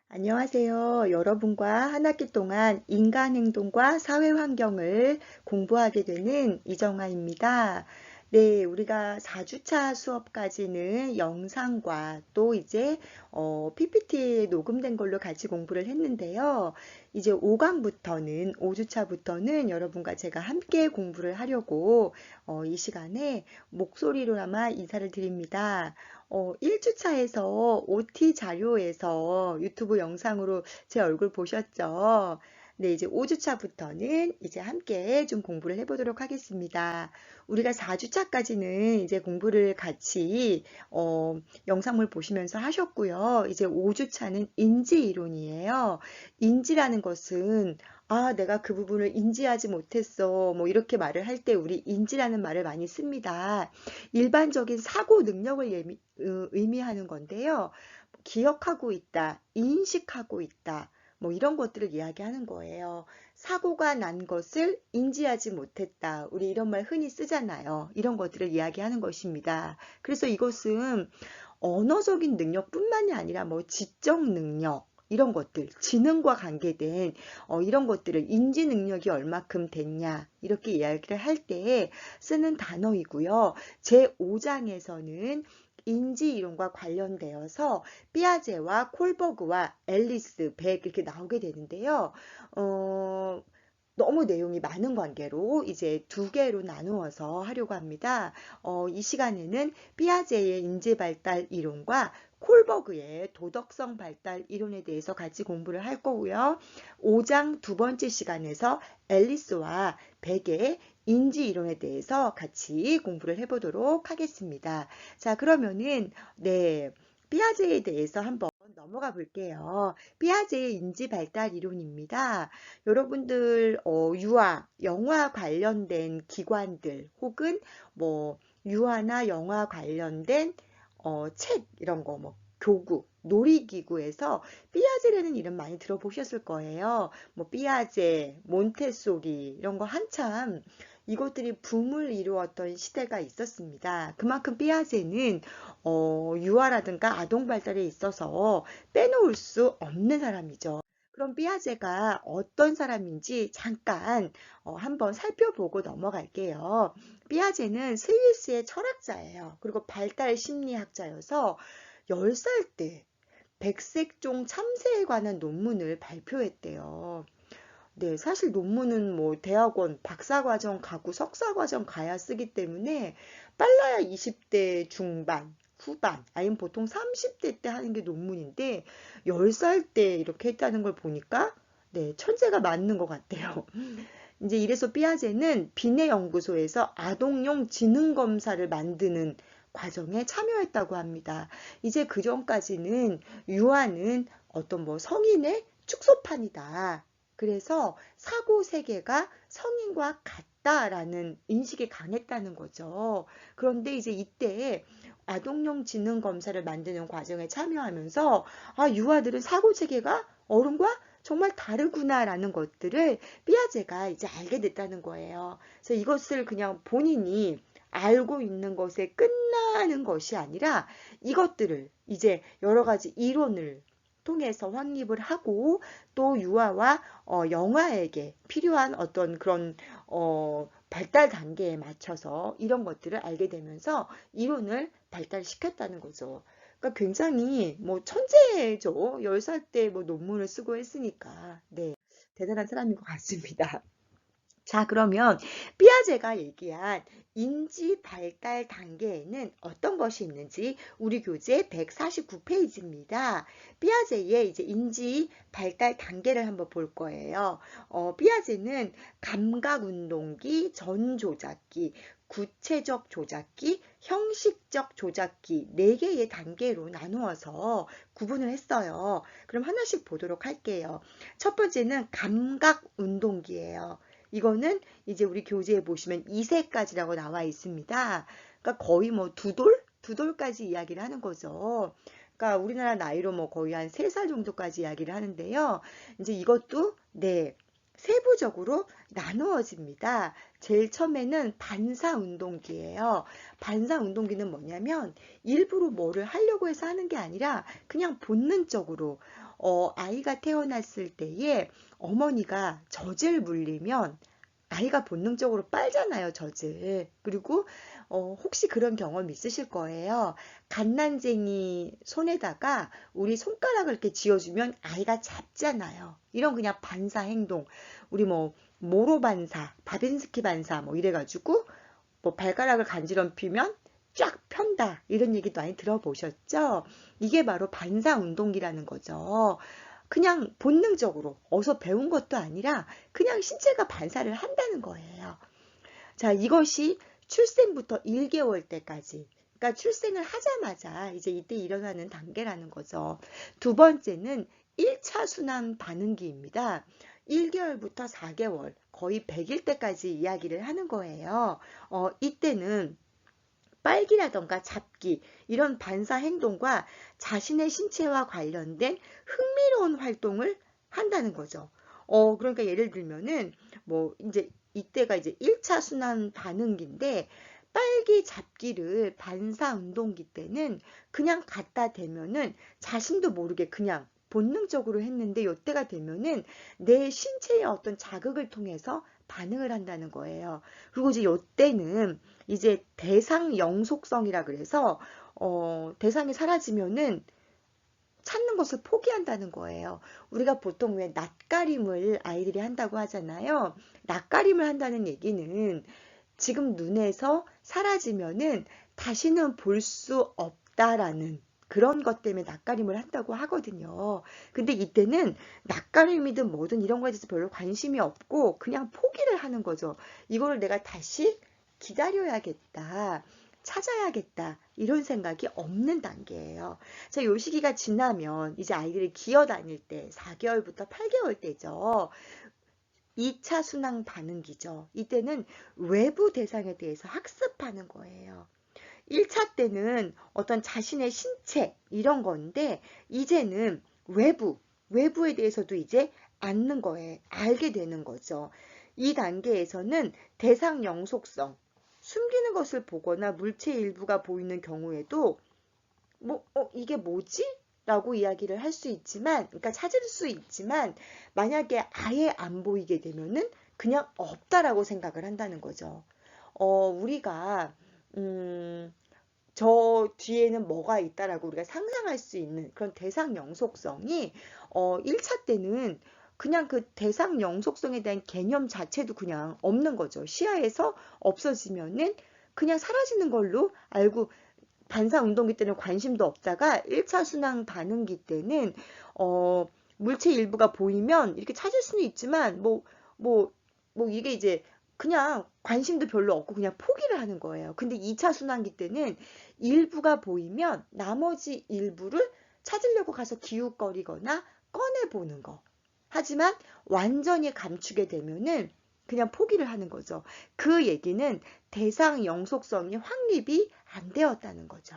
안녕하세요. 여러분과 한 학기 동안 인간 행동과 사회 환경을 공부하게 되는 이정아입니다. 네, 우리가 4주차 수업까지는 영상과 또 이제 PPT에 녹음된 걸로 같이 공부를 했는데요. 이제 5강부터는 5주차부터는 여러분과 제가 함께 공부를 하려고 이 시간에 목소리로나마 인사를 드립니다. 1주차에서 OT 자료에서 유튜브 영상으로 제 얼굴 보셨죠? 네, 이제 5주차부터는 이제 함께 좀 공부를 해보도록 하겠습니다. 우리가 4주차까지는 이제 공부를 같이, 영상을 보시면서 하셨고요. 이제 5주차는 인지 이론이에요. 인지라는 것은 내가 그 부분을 인지하지 못했어. 뭐 이렇게 말을 할 때 우리 인지라는 말을 많이 씁니다. 일반적인 사고 능력을 의미하는 건데요. 기억하고 있다, 인식하고 있다, 뭐 이런 것들을 이야기하는 거예요. 사고가 난 것을 인지하지 못했다. 우리 이런 말 흔히 쓰잖아요. 이런 것들을 이야기하는 것입니다. 그래서 이것은 언어적인 능력뿐만이 아니라 뭐 지적 능력, 이런 것들, 지능과 관계된 이런 것들을 인지 능력이 얼마큼 됐냐 이렇게 이야기를 할 때 쓰는 단어이고요. 제5장에서는 인지 이론과 관련되어서 피아제와 콜버그와 앨리스, 백 이렇게 나오게 되는데요. 어, 너무 내용이 많은 관계로 이제 두 개로 나누어서 하려고 합니다. 이 시간에는 피아제의 인지 발달 이론과 콜버그의 도덕성 발달 이론에 대해서 같이 공부를 할 거고요. 5장 두 번째 시간에서 앨리스와 백의 인지 이론에 대해서 같이 공부를 해보도록 하겠습니다. 자, 그러면은 네, 피아제에 대해서 한번 넘어가 볼게요. 피아제의 인지 발달 이론입니다. 여러분들 유아, 영화 관련된 기관들 혹은 뭐 유아나 영화 관련된 책 이런 거 뭐 교구, 놀이기구에서 삐아제라는 이름 많이 들어보셨을 거예요. 뭐 삐아제, 몬테소리 이런 거 한참 이것들이 붐을 이루었던 시대가 있었습니다. 그만큼 삐아제는 유아라든가 아동 발달에 있어서 빼놓을 수 없는 사람이죠. 그럼 삐아제가 어떤 사람인지 잠깐 한번 살펴보고 넘어갈게요. 삐아제는 스위스의 철학자예요. 그리고 발달 심리학자여서 10살 때 백색종 참새에 관한 논문을 발표했대요. 네, 사실 논문은 뭐 대학원 박사과정 가고 석사과정 가야 쓰기 때문에 빨라야 20대 중반, 후반, 아니면 보통 30대 때 하는 게 논문인데 10살 때 이렇게 했다는 걸 보니까 네, 천재가 맞는 것 같아요. 이제 이래서 삐아제는 비내 연구소에서 아동용 지능 검사를 만드는 과정에 참여했다고 합니다. 이제 그 전까지는 유아는 어떤 뭐 성인의 축소판이다. 그래서 사고 세계가 성인과 같다라는 인식이 강했다는 거죠. 그런데 이제 이때 아동용 지능 검사를 만드는 과정에 참여하면서 유아들은 사고 체계가 어른과 정말 다르구나라는 것들을 삐아제가 이제 알게 됐다는 거예요. 그래서 이것을 그냥 본인이 알고 있는 것에 끝나는 것이 아니라 이것들을 이제 여러 가지 이론을 통해서 확립을 하고 또 유아와 영아에게 필요한 어떤 그런 발달 단계에 맞춰서 이런 것들을 알게 되면서 이론을 발달시켰다는 거죠. 그러니까 굉장히 뭐 천재죠. 10살 때 뭐 논문을 쓰고 했으니까. 네. 대단한 사람인 것 같습니다. 자, 그러면 삐아제가 얘기한 인지 발달 단계에는 어떤 것이 있는지 우리 교재 149페이지입니다. 삐아제의 이제 인지 발달 단계를 한번 볼 거예요. 삐아제는 감각 운동기, 전 조작기, 구체적 조작기, 형식적 조작기 4개의 단계로 나누어서 구분을 했어요. 그럼 하나씩 보도록 할게요. 첫 번째는 감각 운동기예요. 이거는 이제 우리 교재에 보시면 2세까지라고 나와 있습니다. 그러니까 거의 뭐 두 돌? 두 돌까지 이야기를 하는 거죠. 그러니까 우리나라 나이로 뭐 거의 한 3살 정도까지 이야기를 하는데요. 이제 이것도 네, 세부적으로 나누어집니다. 제일 처음에는 반사 운동기예요. 반사 운동기는 뭐냐면 일부러 뭐를 하려고 해서 하는 게 아니라 그냥 본능적으로 아이가 태어났을 때에 어머니가 젖을 물리면 아이가 본능적으로 빨잖아요, 젖을. 그리고 혹시 그런 경험 있으실 거예요. 갓난쟁이 손에다가 우리 손가락을 이렇게 쥐어주면 아이가 잡잖아요. 이런 그냥 반사 행동. 우리 뭐 모로 반사, 바빈스키 반사 뭐 이래가지고 뭐 발가락을 간지럼피면 쫙 편다. 이런 얘기도 많이 들어보셨죠? 이게 바로 반사 운동기라는 거죠. 그냥 본능적으로 어서 배운 것도 아니라 그냥 신체가 반사를 한다는 거예요. 자, 이것이 출생부터 1개월 때까지. 그러니까 출생을 하자마자 이제 이때 일어나는 단계라는 거죠. 두 번째는 1차 순환 반응기입니다. 1개월부터 4개월, 거의 100일 때까지 이야기를 하는 거예요. 이때는 빨기라던가 잡기 이런 반사 행동과 자신의 신체와 관련된 흥미로운 활동을 한다는 거죠. 그러니까 예를 들면은 뭐 이제 이때가 이제 1차 순환 반응기인데 빨기 잡기를 반사 운동기 때는 그냥 갖다 대면은 자신도 모르게 그냥 본능적으로 했는데 이때가 되면은 내 신체의 어떤 자극을 통해서 반응을 한다는 거예요. 그리고 이제 이때는 이제 대상 영속성이라 그래서 대상이 사라지면은 찾는 것을 포기한다는 거예요. 우리가 보통 왜 낯가림을 아이들이 한다고 하잖아요. 낯가림을 한다는 얘기는 지금 눈에서 사라지면은 다시는 볼 수 없다라는 그런 것 때문에 낯가림을 한다고 하거든요. 근데 이때는 낯가림이든 뭐든 이런 거에 대해서 별로 관심이 없고 그냥 포기를 하는 거죠. 이거를 내가 다시 기다려야겠다. 찾아야겠다. 이런 생각이 없는 단계예요. 자, 요 시기가 지나면 이제 아이들이 기어 다닐 때 4개월부터 8개월 때죠. 2차 순환 반응기죠. 이때는 외부 대상에 대해서 학습하는 거예요. 1차 때는 어떤 자신의 신체 이런 건데 이제는 외부에 대해서도 이제 알게 되는 거죠. 이 단계에서는 대상 영속성, 숨기는 것을 보거나 물체 일부가 보이는 경우에도 뭐, 이게 뭐지? 라고 이야기를 할 수 있지만, 그러니까 찾을 수 있지만, 만약에 아예 안 보이게 되면은 그냥 없다라고 생각을 한다는 거죠. 우리가, 저 뒤에는 뭐가 있다라고 우리가 상상할 수 있는 그런 대상 영속성이, 1차 때는 그냥 그 대상 영속성에 대한 개념 자체도 그냥 없는 거죠. 시야에서 없어지면은 그냥 사라지는 걸로 알고 반사 운동기 때는 관심도 없다가 1차 순환 반응기 때는 물체 일부가 보이면 이렇게 찾을 수는 있지만 뭐 이게 이제 그냥 관심도 별로 없고 그냥 포기를 하는 거예요. 근데 2차 순환기 때는 일부가 보이면 나머지 일부를 찾으려고 가서 기웃거리거나 꺼내보는 거. 하지만 완전히 감추게 되면은 그냥 포기를 하는 거죠. 그 얘기는 대상 영속성이 확립이 안 되었다는 거죠.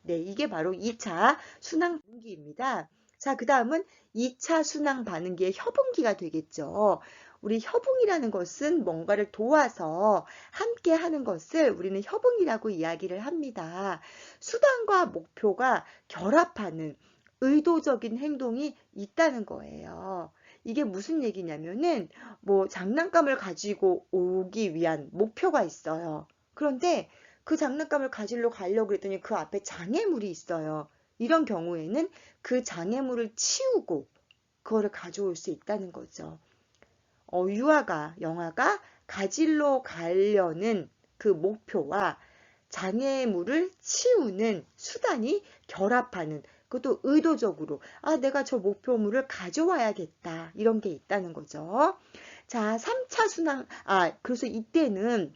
네, 이게 바로 2차 순환 반응기입니다. 자, 그 다음은 2차 순환 반응기의 협응기가 되겠죠. 우리 협응이라는 것은 뭔가를 도와서 함께 하는 것을 우리는 협응이라고 이야기를 합니다. 수단과 목표가 결합하는 의도적인 행동이 있다는 거예요. 이게 무슨 얘기냐면은 뭐 장난감을 가지고 오기 위한 목표가 있어요. 그런데 그 장난감을 가지러 가려고 그랬더니 그 앞에 장애물이 있어요. 이런 경우에는 그 장애물을 치우고 그거를 가져올 수 있다는 거죠. 영화가 가지러 가려는 그 목표와 장애물을 치우는 수단이 결합하는 그것도 의도적으로 내가 저 목표물을 가져와야겠다 이런 게 있다는 거죠. 자, 3차 순환 그래서 이때는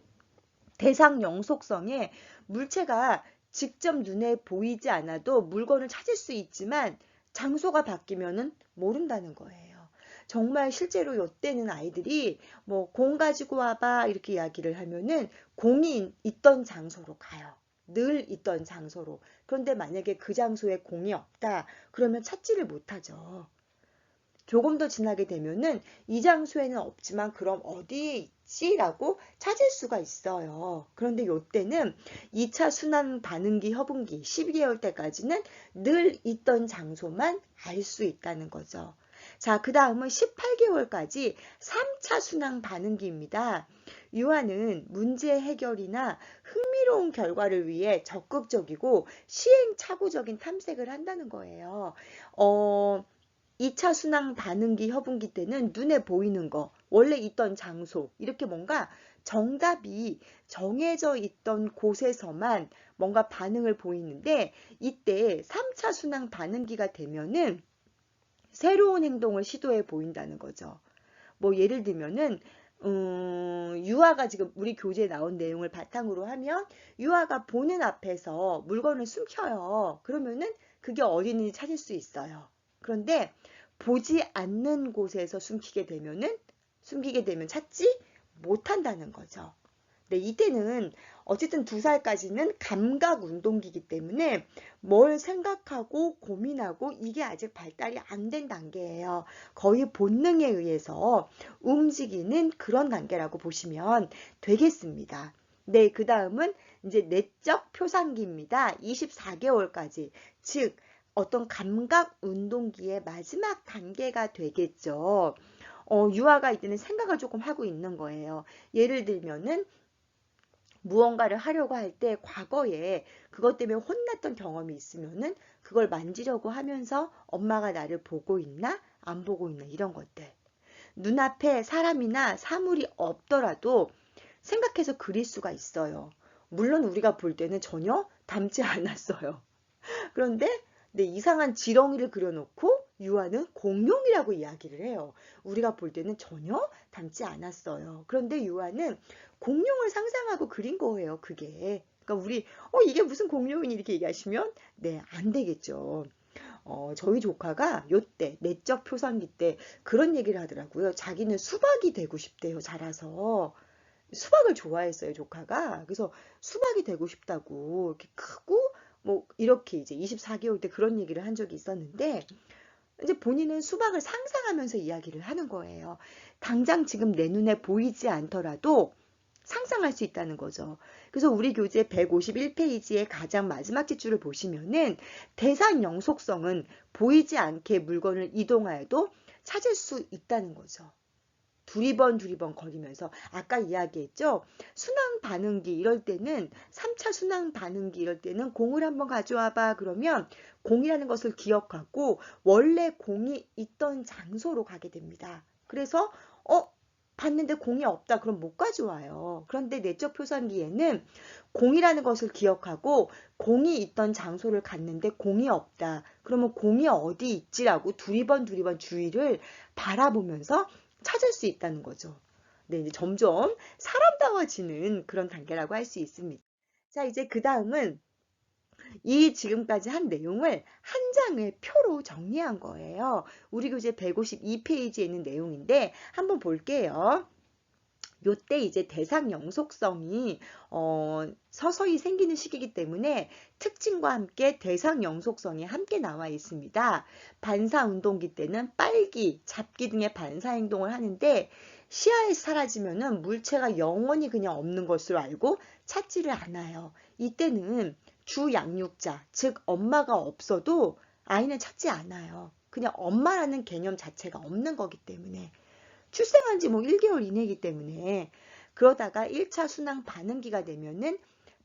대상 영속성에 물체가 직접 눈에 보이지 않아도 물건을 찾을 수 있지만 장소가 바뀌면은 모른다는 거예요. 정말 실제로 이때는 아이들이 뭐 공 가지고 와봐 이렇게 이야기를 하면은 공이 있던 장소로 가요. 늘 있던 장소로. 그런데 만약에 그 장소에 공이 없다 그러면 찾지를 못하죠. 조금 더 지나게 되면은 이 장소에는 없지만 그럼 어디에 있지라고 찾을 수가 있어요. 그런데 요때는 2차 순환 반응기 협응기 12개월 때까지는 늘 있던 장소만 알 수 있다는 거죠. 자, 그 다음은 18개월까지 3차 순환 반응기입니다. 유아는 문제 해결이나 흥미로운 결과를 위해 적극적이고 시행착오적인 탐색을 한다는 거예요. 2차 순환 반응기 협응기 때는 눈에 보이는 거, 원래 있던 장소, 이렇게 뭔가 정답이 정해져 있던 곳에서만 뭔가 반응을 보이는데, 이때 3차 순환 반응기가 되면은 새로운 행동을 시도해 보인다는 거죠. 뭐 예를 들면은 유아가 지금 우리 교재에 나온 내용을 바탕으로 하면 유아가 보는 앞에서 물건을 숨겨요. 그러면은 그게 어디 있는지 찾을 수 있어요. 그런데 보지 않는 곳에서 숨기게 되면 찾지 못한다는 거죠. 네, 이때는 어쨌든 2살까지는 감각 운동기이기 때문에 뭘 생각하고 고민하고 이게 아직 발달이 안 된 단계예요. 거의 본능에 의해서 움직이는 그런 단계라고 보시면 되겠습니다. 네, 그 다음은 이제 내적 표상기입니다. 24개월까지. 즉, 어떤 감각 운동기의 마지막 단계가 되겠죠. 유아가 이때는 생각을 조금 하고 있는 거예요. 예를 들면은 무언가를 하려고 할 때 과거에 그것 때문에 혼났던 경험이 있으면은 그걸 만지려고 하면서 엄마가 나를 보고 있나 안 보고 있나 이런 것들. 눈앞에 사람이나 사물이 없더라도 생각해서 그릴 수가 있어요. 물론 우리가 볼 때는 전혀 닮지 않았어요. 그런데 네, 이상한 지렁이를 그려놓고 유아는 공룡이라고 이야기를 해요. 우리가 볼 때는 전혀 닮지 않았어요. 그런데 유아는 공룡을 상상하고 그린 거예요, 그게. 그러니까 우리 이게 무슨 공룡이니 이렇게 얘기하시면 네, 안 되겠죠. 저희 조카가 요때 내적 표상기 때 그런 얘기를 하더라고요. 자기는 수박이 되고 싶대요, 자라서. 수박을 좋아했어요, 조카가. 그래서 수박이 되고 싶다고 이렇게 크고 뭐 이렇게 이제 24개월 때 그런 얘기를 한 적이 있었는데 이제 본인은 수박을 상상하면서 이야기를 하는 거예요. 당장 지금 내 눈에 보이지 않더라도 상상할 수 있다는 거죠. 그래서 우리 교재 151페이지의 가장 마지막 지줄을 보시면은 대상 영속성은 보이지 않게 물건을 이동하여도 찾을 수 있다는 거죠. 두리번 거리면서 아까 이야기했죠. 순환 반응기 이럴 때는 3차 순환 반응기 이럴 때는 공을 한번 가져와 봐 그러면 공이라는 것을 기억하고 원래 공이 있던 장소로 가게 됩니다. 그래서 봤는데 공이 없다 그럼 못 가져와요. 그런데 내적 표상기에는 공이라는 것을 기억하고 공이 있던 장소를 갔는데 공이 없다. 그러면 공이 어디 있지라고 두리번 주위를 바라보면서 찾을 수 있다는 거죠. 네, 이제 점점 사람다워지는 그런 단계라고 할 수 있습니다. 자, 이제 그 다음은 이 지금까지 한 내용을 한 장의 표로 정리한 거예요. 우리 교재 152페이지에 있는 내용인데 한번 볼게요. 요때 이제 대상 영속성이 서서히 생기는 시기이기 때문에 특징과 함께 대상 영속성이 함께 나와 있습니다. 반사 운동기 때는 빨기, 잡기 등의 반사 행동을 하는데 시야에서 사라지면은 물체가 영원히 그냥 없는 것으로 알고 찾지를 않아요. 이때는 주 양육자, 즉 엄마가 없어도 아이는 찾지 않아요. 그냥 엄마라는 개념 자체가 없는 거기 때문에. 출생한 지 뭐 1개월 이내이기 때문에 그러다가 1차 순환 반응기가 되면은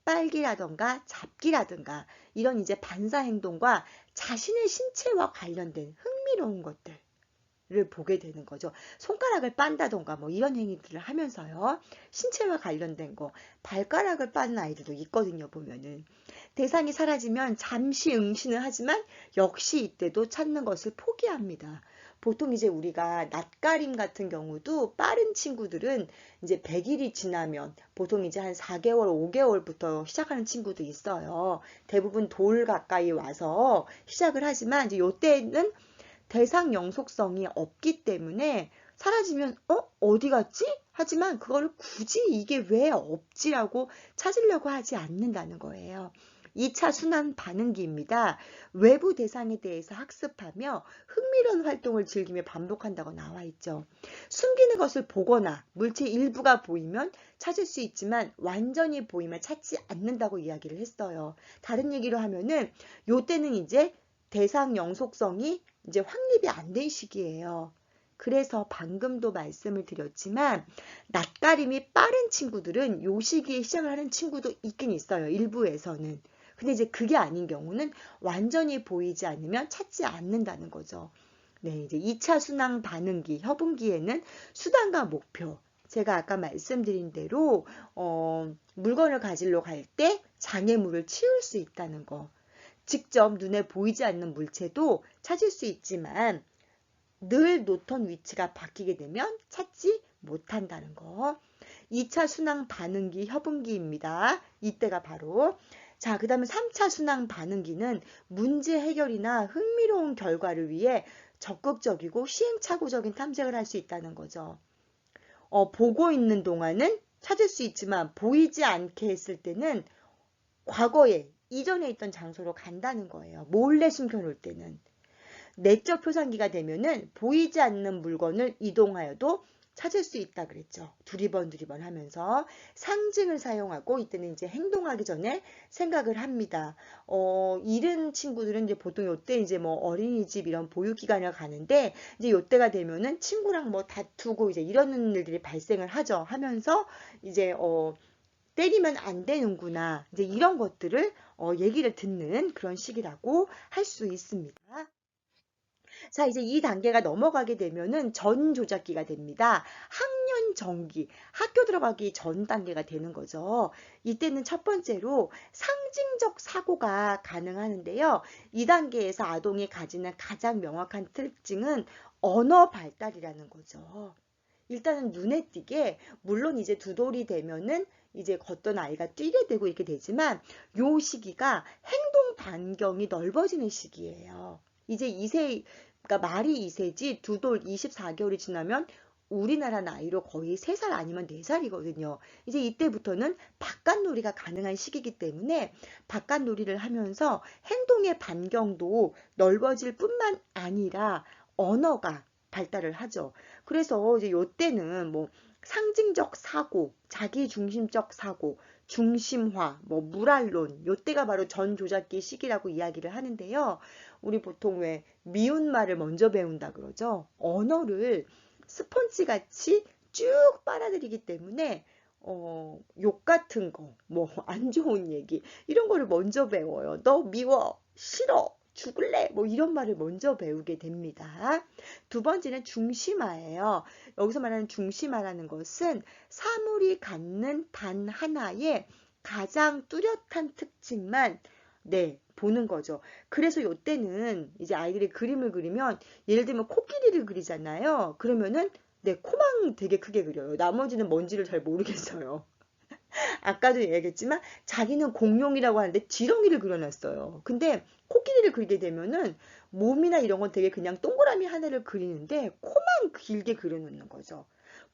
빨기라던가 잡기라든가 이런 이제 반사 행동과 자신의 신체와 관련된 흥미로운 것들을 보게 되는 거죠. 손가락을 빤다던가 뭐 이런 행위들을 하면서요. 신체와 관련된 거, 발가락을 빠는 아이들도 있거든요, 보면은. 대상이 사라지면 잠시 응신을 하지만 역시 이때도 찾는 것을 포기합니다. 보통 이제 우리가 낯가림 같은 경우도 빠른 친구들은 이제 100일이 지나면 보통 이제 한 4개월, 5개월부터 시작하는 친구도 있어요. 대부분 돌 가까이 와서 시작을 하지만 이제 요때는 대상 영속성이 없기 때문에 사라지면 어디 갔지? 하지만 그걸 굳이 이게 왜 없지라고 찾으려고 하지 않는다는 거예요. 2차 순환 반응기입니다. 외부 대상에 대해서 학습하며 흥미로운 활동을 즐기며 반복한다고 나와 있죠. 숨기는 것을 보거나 물체 일부가 보이면 찾을 수 있지만 완전히 보이면 찾지 않는다고 이야기를 했어요. 다른 얘기로 하면은 요때는 이제 대상 영속성이 이제 확립이 안 된 시기예요. 그래서 방금도 말씀을 드렸지만 낯가림이 빠른 친구들은 요 시기에 시작을 하는 친구도 있긴 있어요. 일부에서는. 근데 이제 그게 아닌 경우는 완전히 보이지 않으면 찾지 않는다는 거죠. 네, 이제 2차 순환 반응기, 협응기에는 수단과 목표. 제가 아까 말씀드린 대로 물건을 가지러 갈 때 장애물을 치울 수 있다는 거. 직접 눈에 보이지 않는 물체도 찾을 수 있지만 늘 놓던 위치가 바뀌게 되면 찾지 못한다는 거. 2차 순환 반응기 협응기입니다. 이때가 바로 자, 그 다음에 3차 순환 반응기는 문제 해결이나 흥미로운 결과를 위해 적극적이고 시행착오적인 탐색을 할 수 있다는 거죠. 보고 있는 동안은 찾을 수 있지만 보이지 않게 했을 때는 과거에 이전에 있던 장소로 간다는 거예요. 몰래 숨겨놓을 때는. 내적 표상기가 되면은 보이지 않는 물건을 이동하여도 찾을 수 있다 그랬죠. 두리번 하면서 상징을 사용하고 이때는 이제 행동하기 전에 생각을 합니다. 이른 친구들은 이제 보통 요때 이제 뭐 어린이집 이런 보육기관을 가는데 이제 요때가 되면은 친구랑 뭐 다투고 이제 이런 일들이 발생을 하죠. 하면서 이제 때리면 안 되는구나. 이제 이런 것들을 얘기를 듣는 그런 시기라고 할 수 있습니다. 자, 이제 이 단계가 넘어가게 되면은 전 조작기가 됩니다. 학년 정기, 학교 들어가기 전 단계가 되는 거죠. 이때는 첫 번째로 상징적 사고가 가능하는데요. 이 단계에서 아동이 가지는 가장 명확한 특징은 언어 발달이라는 거죠. 일단은 눈에 띄게 물론 이제 두 돌이 되면은 이제 걷던 아이가 뛰게 되고 이렇게 되지만 요 시기가 행동 반경이 넓어지는 시기예요. 이제 2세 그러니까 말이 2세지 두 돌 24개월이 지나면 우리나라 나이로 거의 3살 아니면 4살이거든요. 이제 이때부터는 바깥놀이가 가능한 시기이기 때문에 바깥놀이를 하면서 행동의 반경도 넓어질 뿐만 아니라 언어가 발달을 하죠. 그래서 이제 요때는 뭐 상징적 사고, 자기중심적 사고, 중심화, 뭐 물알론, 요때가 바로 전조작기 시기라고 이야기를 하는데요. 우리 보통 왜 미운 말을 먼저 배운다 그러죠. 언어를 스펀지 같이 쭉 빨아들이기 때문에 욕 같은 거, 뭐 안 좋은 얘기 이런 거를 먼저 배워요. 너 미워, 싫어, 죽을래 뭐 이런 말을 먼저 배우게 됩니다. 두 번째는 중심화예요. 여기서 말하는 중심화라는 것은 사물이 갖는 단 하나의 가장 뚜렷한 특징만 보는 거죠. 그래서 요때는 이제 아이들이 그림을 그리면 예를 들면 코끼리를 그리잖아요. 그러면은 코만 되게 크게 그려요. 나머지는 뭔지를 잘 모르겠어요. 아까도 얘기했지만 자기는 공룡이라고 하는데 지렁이를 그려놨어요. 근데 코끼리를 그리게 되면은 몸이나 이런 건 되게 그냥 동그라미 하나를 그리는데 코만 길게 그려놓는 거죠.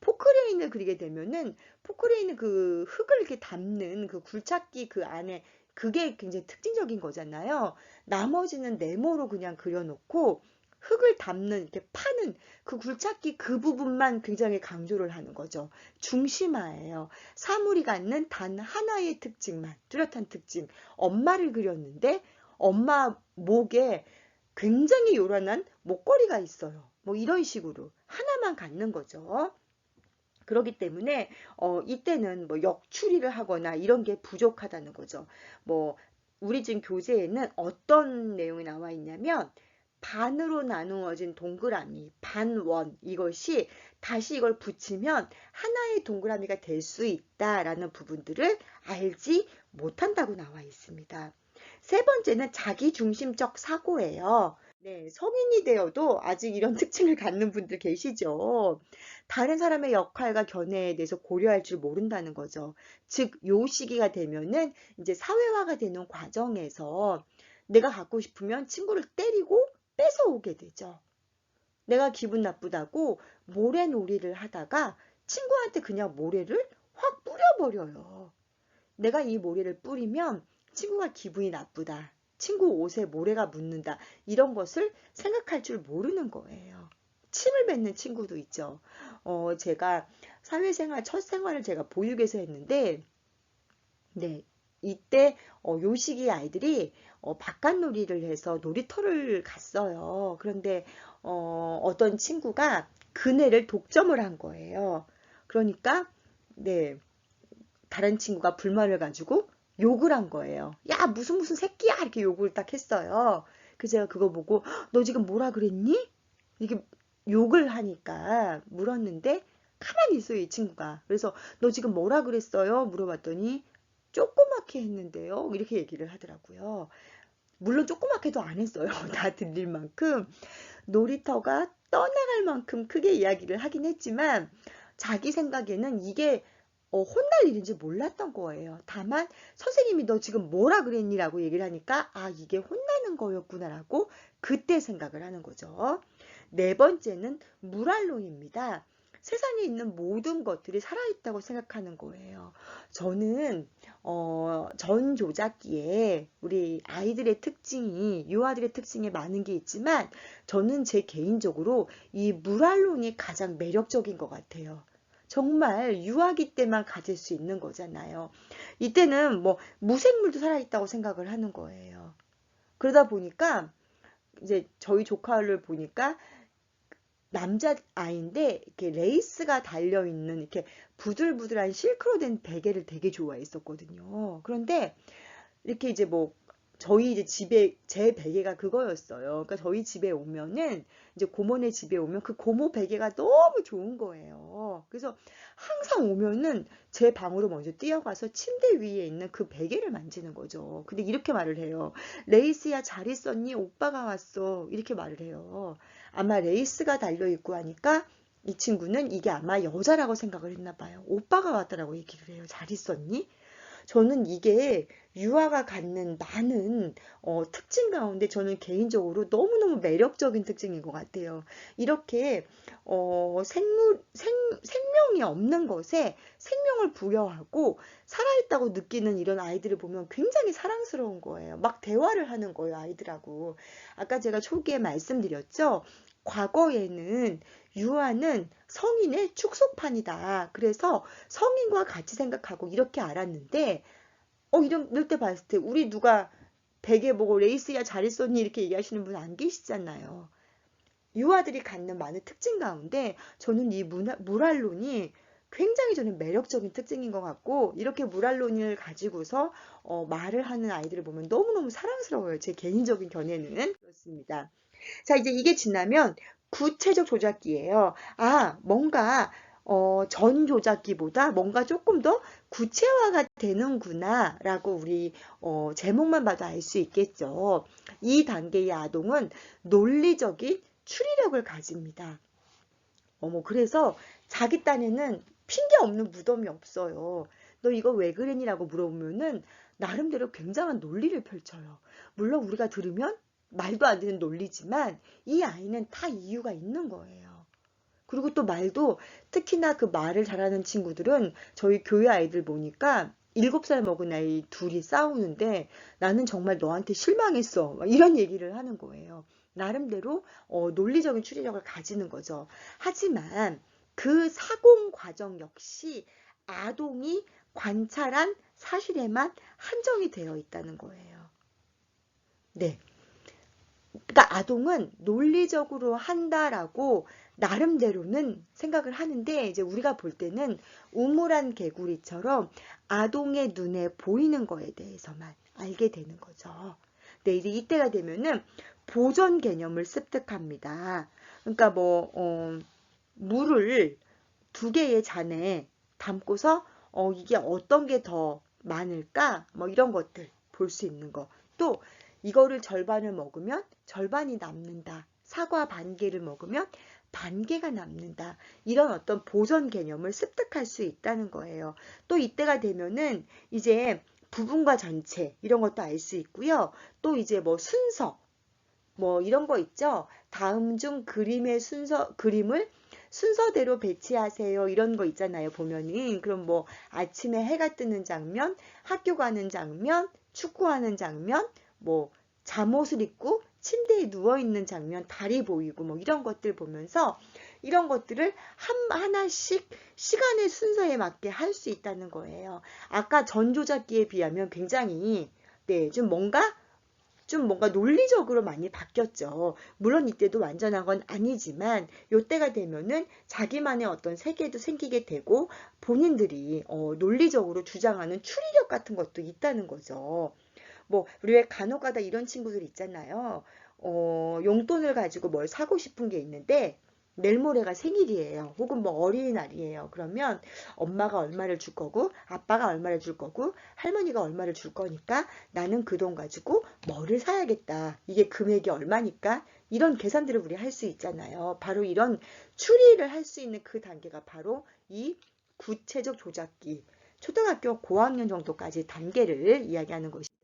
포크레인을 그리게 되면은 포크레인은 그 흙을 이렇게 담는 그 굴착기 그 안에 그게 굉장히 특징적인 거잖아요. 나머지는 네모로 그냥 그려놓고 흙을 담는 이렇게 파는 그 굴착기 그 부분만 굉장히 강조를 하는 거죠. 중심화예요. 사물이 갖는 단 하나의 특징만, 뚜렷한 특징. 엄마를 그렸는데 엄마 목에 굉장히 요란한 목걸이가 있어요. 뭐 이런 식으로 하나만 갖는 거죠. 그렇기 때문에 이때는 뭐 역추리를 하거나 이런 게 부족하다는 거죠. 뭐 우리 지금 교재에는 어떤 내용이 나와 있냐면 반으로 나누어진 동그라미, 반원 이것이 다시 이걸 붙이면 하나의 동그라미가 될 수 있다라는 부분들을 알지 못한다고 나와 있습니다. 세 번째는 자기중심적 사고예요. 네, 성인이 되어도 아직 이런 특징을 갖는 분들 계시죠. 다른 사람의 역할과 견해에 대해서 고려할 줄 모른다는 거죠. 즉, 요 시기가 되면은 이제 사회화가 되는 과정에서 내가 갖고 싶으면 친구를 때리고 뺏어오게 되죠. 내가 기분 나쁘다고 모래놀이를 하다가 친구한테 그냥 모래를 확 뿌려버려요. 내가 이 모래를 뿌리면 친구가 기분이 나쁘다, 친구 옷에 모래가 묻는다, 이런 것을 생각할 줄 모르는 거예요. 침을 뱉는 친구도 있죠. 제가 사회생활, 첫 생활을 제가 보육에서 했는데, 네, 이때 요 시기 아이들이 바깥놀이를 해서 놀이터를 갔어요. 그런데 어떤 친구가 그네를 독점을 한 거예요. 그러니까 네, 다른 친구가 불만을 가지고 욕을 한 거예요. 야, 무슨 새끼야! 이렇게 욕을 딱 했어요. 그래서 제가 그거 보고 너 지금 뭐라 그랬니? 이게 욕을 하니까 물었는데 가만히 있어요, 이 친구가. 그래서 너 지금 뭐라 그랬어요? 물어봤더니 조그맣게 했는데요. 이렇게 얘기를 하더라고요. 물론 조그맣게도 안 했어요. 다 들릴 만큼. 놀이터가 떠나갈 만큼 크게 이야기를 하긴 했지만 자기 생각에는 이게 혼날 일인지 몰랐던 거예요. 다만 선생님이 너 지금 뭐라 그랬니라고 얘기를 하니까 아, 이게 혼나는 거였구나라고 그때 생각을 하는 거죠. 네 번째는 물알론입니다. 세상에 있는 모든 것들이 살아있다고 생각하는 거예요. 저는 전 조작기에 우리 아이들의 특징이, 유아들의 특징이 많은 게 있지만 저는 제 개인적으로 이 물알론이 가장 매력적인 것 같아요. 정말 유아기 때만 가질 수 있는 거잖아요. 이때는 뭐 무생물도 살아있다고 생각을 하는 거예요. 그러다 보니까 이제 저희 조카를 보니까 남자 아이인데 이렇게 레이스가 달려 있는 이렇게 부들부들한 실크로 된 베개를 되게 좋아했었거든요. 그런데 이렇게 이제 뭐 저희 이제 집에 제 베개가 그거였어요. 그러니까 저희 집에 오면은 이제 고모네 집에 오면 그 고모 베개가 너무 좋은 거예요. 그래서 항상 오면은 제 방으로 먼저 뛰어가서 침대 위에 있는 그 베개를 만지는 거죠. 근데 이렇게 말을 해요. 레이스야, 잘 있었니? 오빠가 왔어. 이렇게 말을 해요. 아마 레이스가 달려 있고 하니까 이 친구는 이게 아마 여자라고 생각을 했나 봐요. 오빠가 왔다라고 얘기를 해요. 잘 있었니? 저는 이게 유아가 갖는 많은 특징 가운데 저는 개인적으로 너무너무 매력적인 특징인 것 같아요. 이렇게 생명이 없는 것에 생명을 부여하고 살아있다고 느끼는 이런 아이들을 보면 굉장히 사랑스러운 거예요. 막 대화를 하는 거예요, 아이들하고. 아까 제가 초기에 말씀드렸죠. 과거에는 유아는 성인의 축소판이다. 그래서 성인과 같이 생각하고 이렇게 알았는데 이럴 때 봤을 때 우리 누가 베개 보고 레이스야 잘 있었니 이렇게 얘기하시는 분 안 계시잖아요. 유아들이 갖는 많은 특징 가운데 저는 이 물알론이 굉장히 저는 매력적인 특징인 것 같고 이렇게 물알론을 가지고서 말을 하는 아이들을 보면 너무너무 사랑스러워요. 제 개인적인 견해는 그렇습니다. 자, 이제 이게 지나면 구체적 조작기예요. 아, 뭔가 전 조작기보다 뭔가 조금 더 구체화가 되는구나 라고 우리 제목만 봐도 알 수 있겠죠. 이 단계의 아동은 논리적인 추리력을 가집니다. 그래서 자기 딴에는 핑계 없는 무덤이 없어요. 너 이거 왜 그랬니라고 물어보면은 나름대로 굉장한 논리를 펼쳐요. 물론 우리가 들으면 말도 안 되는 논리지만 이 아이는 다 이유가 있는 거예요. 그리고 또 말도 특히나 그 말을 잘하는 친구들은 저희 교회 아이들 보니까 7살 먹은 아이 둘이 싸우는데 나는 정말 너한테 실망했어. 이런 얘기를 하는 거예요. 나름대로 논리적인 추리력을 가지는 거죠. 하지만 그 사공 과정 역시 아동이 관찰한 사실에만 한정이 되어 있다는 거예요. 네. 그러니까 아동은 논리적으로 한다라고 나름대로는 생각을 하는데 이제 우리가 볼 때는 우물안 개구리처럼 아동의 눈에 보이는 거에 대해서만 알게 되는 거죠. 네, 이제 이때가 되면은 보존 개념을 습득합니다. 그러니까 물을 2개의 잔에 담고서 이게 어떤 게 더 많을까? 이런 것들 볼 수 있는 거. 또 이거를 절반을 먹으면 절반이 남는다. 사과 반 개를 먹으면 반 개가 남는다. 이런 어떤 보존 개념을 습득할 수 있다는 거예요. 또 이때가 되면은 이제 부분과 전체 이런 것도 알 수 있고요. 또 이제 순서 이런 거 있죠. 다음 중 그림을 순서대로 배치하세요. 이런 거 있잖아요. 보면은 그럼 아침에 해가 뜨는 장면, 학교 가는 장면, 축구하는 장면, 뭐 잠옷을 입고 침대에 누워있는 장면, 다리 보이고 뭐 이런 것들 보면서 이런 것들을 하나씩 시간의 순서에 맞게 할 수 있다는 거예요. 아까 전조작기에 비하면 굉장히 네, 좀 뭔가 논리적으로 많이 바뀌었죠. 물론 이때도 완전한 건 아니지만 이때가 되면은 자기만의 어떤 세계도 생기게 되고 본인들이 논리적으로 주장하는 추리력 같은 것도 있다는 거죠. 뭐 우리 왜 간혹가다 이런 친구들 있잖아요. 용돈을 가지고 뭘 사고 싶은 게 있는데 내일 모레가 생일이에요. 혹은 뭐 어린이날이에요. 그러면 엄마가 얼마를 줄 거고 아빠가 얼마를 줄 거고 할머니가 얼마를 줄 거니까 나는 그 돈 가지고 뭐를 사야겠다. 이게 금액이 얼마니까 이런 계산들을 우리 할 수 있잖아요. 바로 이런 추리를 할 수 있는 그 단계가 바로 이 구체적 조작기. 초등학교 고학년 정도까지 단계를 이야기하는 것이다.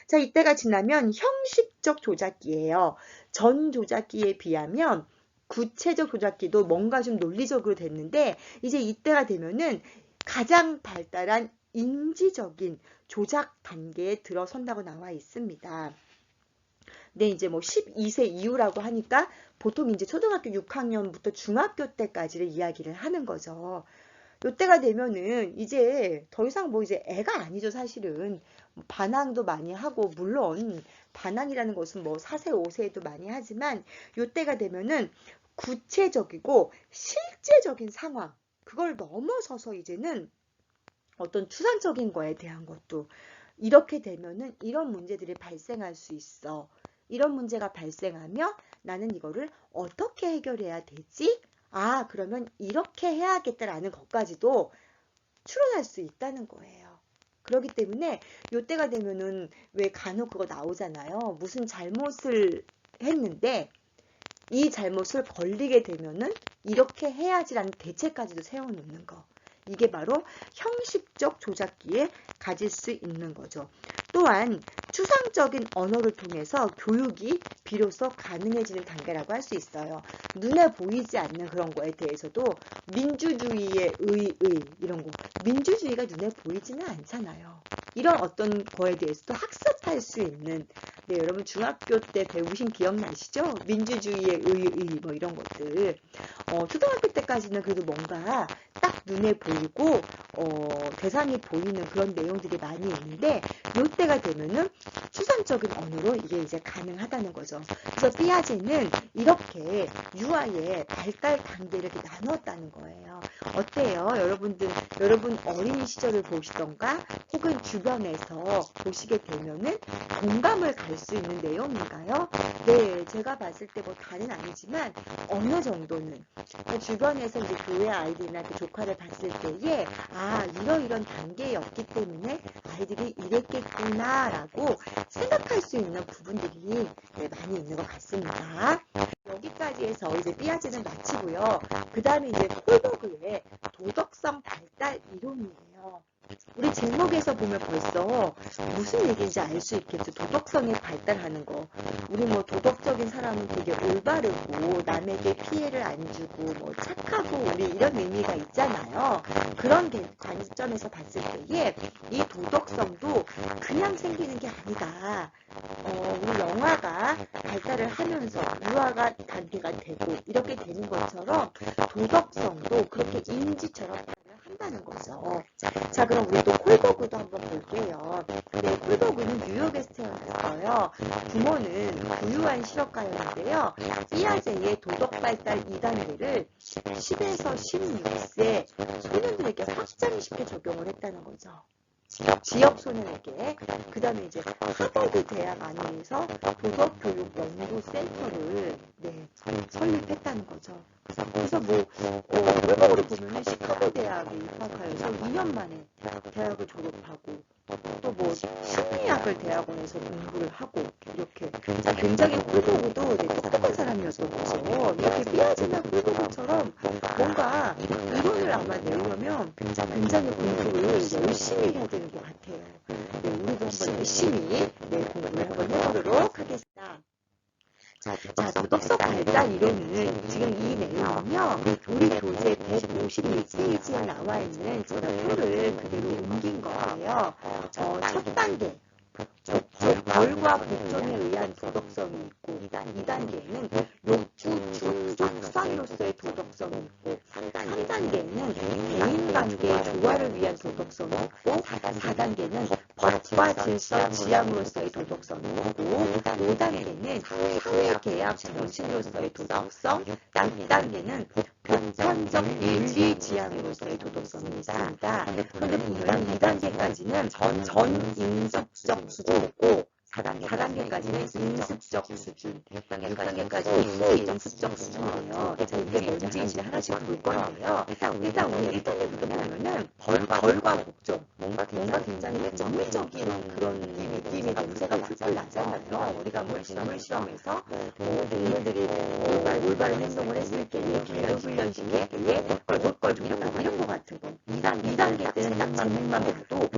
자, 이때가 지나면 형식적 조작기예요. 전 조작기에 비하면 구체적 조작기도 뭔가 좀 논리적으로 됐는데 이제 이때가 되면은 가장 발달한 인지적인 조작 단계에 들어선다고 나와 있습니다. 네, 이제 뭐 12세 이후라고 하니까 보통 이제 초등학교 6학년부터 중학교 때까지를 이야기를 하는 거죠. 요때가 되면은 이제 더 이상 뭐 이제 애가 아니죠, 사실은. 반항도 많이 하고, 물론 반항이라는 것은 뭐 4세, 5세에도 많이 하지만 요때가 되면은 구체적이고 실제적인 상황, 그걸 넘어서서 이제는 어떤 추상적인 거에 대한 것도 이렇게 되면은 이런 문제들이 발생할 수 있어. 이런 문제가 발생하며 나는 이거를 어떻게 해결해야 되지? 아, 그러면 이렇게 해야겠다라는 것까지도 추론할 수 있다는 거예요. 그렇기 때문에 이때가 되면은 왜 간혹 그거 나오잖아요. 무슨 잘못을 했는데 이 잘못을 벌리게 되면은 이렇게 해야지라는 대책까지도 세워놓는 거. 이게 바로 형식적 조작기에 가질 수 있는 거죠. 또한 추상적인 언어를 통해서 교육이 비로소 가능해지는 단계라고 할 수 있어요. 눈에 보이지 않는 그런 거에 대해서도 민주주의의 이런 거. 민주주의가 눈에 보이지는 않잖아요. 이런 어떤 거에 대해서도 학습할 수 있는 네, 여러분 중학교 때 배우신 기억나시죠? 민주주의의 뭐 이런 것들. 초등학교 때까지는 그래도 뭔가 딱 눈에 보이고 대상이 보이는 그런 내용들이 많이 있는데 이때가 되면은 추상적인 언어로 이게 이제 가능하다는 거죠. 그래서 삐아제는 이렇게 유아의 발달 단계를 이렇게 나누었다는 거예요. 어때요? 여러분 어린 시절을 보시던가 혹은 주변에서 보시게 되면은 공감을 갈 수 있는 내용인가요? 네, 제가 봤을 때 뭐 다는 아니지만 어느 정도는 주변에서 이제 교회 아이들이나 그 조카를 봤을 때에 아, 이런 단계였기 때문에 아이들이 이랬겠구나라고 생각할 수 있는 부분들이 네, 많이 있는 것 같습니다. 여기까지 해서 이제 삐아제는 마치고요. 그 다음에 이제 콜버그의 도덕성 발달 이론이에요. 우리 제목에서 보면 벌써 무슨 얘기인지 알 수 있겠죠. 도덕성이 발달하는 거. 우리 뭐 도덕적인 사람은 되게 올바르고 남에게 피해를 안 주고 뭐 착하고 우리 이런 의미가 있잖아요. 그런 관점에서 봤을 때에 이 도덕성도 그냥 생기는 게 아니다. 우리 영화가 발달을 하면서 유아가 단계가 되고 이렇게 되는 것처럼 도덕성도 그렇게 인지처럼 한다는 거죠. 자, 그럼 우리 또 콜버그도 한번 볼게요. 네, 콜버그는 뉴욕에서 태어났어요. 부모는 부유한 실업가였는데요. 삐아제의 도덕 발달 2단계를 10에서 16세 소년들에게 확장시켜 적용을 했다는 거죠. 지역 소년에게. 그 다음에 이제 하버드 대학 안에서 도덕교육 연구 센터를 네, 설립했다는 거죠. 그래서 뭐 콜버그를 보면은 시카고 대학에 입학하여서 2년 만에 대학을 졸업하고 또 뭐 심리학을 대학원에서 공부를 하고 이렇게 굉장히 콜버그도 네, 똑똑한 사람이었던 거죠. 이렇게 삐아제나 콜버그처럼 뭔가 이론을 아마 내려면 굉장히 공부를 열심히 해야 되는 것 같아요. 네, 우리도 한번 열심히 네, 공부를 한번 해보도록 하겠습니다. 자, 도덕성 발달 이론은 지금 이 내용은요, 우리 교재 156페이지에 나와 있는 제가 표를 그대로 옮긴 거예요. 첫 단계, 벌과 복종에 의한 도덕성이 있고 2단계에는 욕구추족상으로서의 도덕성이 있고 3단계에는 대인관계의 조화를 위한 도덕성이 있고 4단계는 법과 질서 지향으로서의 도덕성이 있고 5단계는 사회계약 정신으로서의 도덕성 6단계는 보편적 윤리 지향으로서의 도덕성이 있습니다. 그런데 보면 2단계까지는 전인적적 수준이고 4단계까지는 인습적 수준, 6단계까지는 인습적 수준이에요. 그래서 이게 뭔지 이제 하나씩 볼 건데요. 일단 우리 1단계부터 보면은 벌과 복종, 뭔가 굉장히 정밀적인 그런 느낌의 냄새가 나잖아요. 우리가 뭐 시험에서 동물들이 올바른 행동을 했을 때의 훈련식에 꼴 이런 거 같은 거. 2단계 때는 딱 제목만 봐도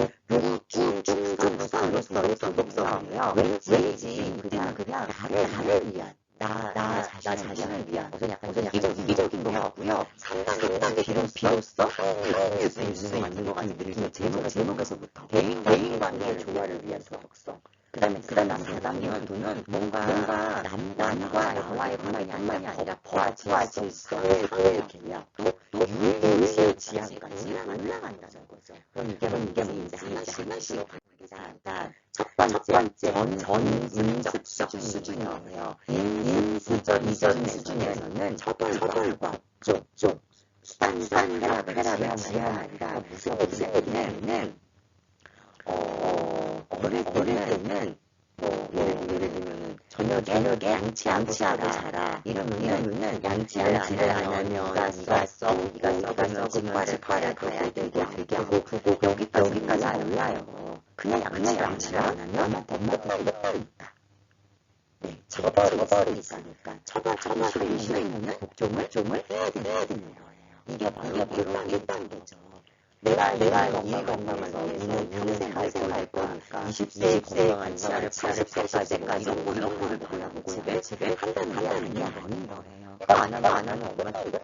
서로 도덕성이에요. 왠지 그냥 나를 위한 나 자신을 위한 약간 이기적인 것 같고요. 3단계 비로소 하나님일 수 있는 것 같은 느낌의 제목에서부터 대인관계의 조화를 위한 도덕성. 그 다음에 4단계 부분은 뭔가 남과 나와의 관계뿐만이 아니라 법과 질서, 사회의 계약, 또 윤리의 지향까지 올라간다는 거죠. 그럼 이게 뭔지 하나씩 일단 첫 번째 전인적 수준이에요. 인수적 수준에서는 처벌과 쪽 수단을 지향한다. 무슨 얘기냐면은 어릴 때는 예를 들면은 저녁에 양치하고 자라 이러면은 양치를 안 하면 네가 썩으면 과를 가야 되고 아프고 여기까지 올라요. 그냥 양치를 안 하면 엄마가 있다. 네, 처벌이 있으니까 처벌이 싫으면 복종을 해야 되는 거예요. 이게 바로 1단계죠. 내가 이해가 없나면서 니는 평생 할 거니까 20세에 건강한 치아를 80세까지 이런 거를 보려고 집에 한다는 게 아닌 거예요. 내가 안 하면 엄마한테 이거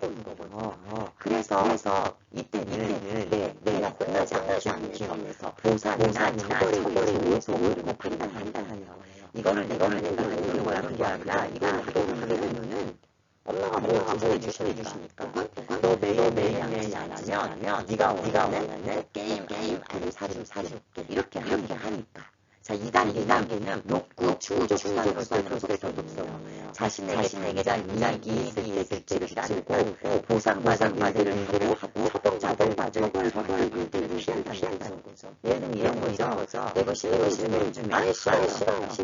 되는 거거든요. 그래서 이때는 내가 혼나지 않기 위해서 보상이나 처벌에 의해서 옳고 판단하는 거예요. 이거를 내가 하는 게 아니라 이거를 하게 되면은 엄마가 뭐 해주시니까 너 매일매일 안 하면 네가 원하는 게임을 사줄게 이렇게 하니까. 자, 2단계는 욕구 추구적 수단으로서의 도덕성이에요. 자신에게 이익이 있을 때를 따르고 보상받을 일을 하고 처벌받을 일들을 피한다는 거죠. 얘는 이런 거죠. 내가 싫으면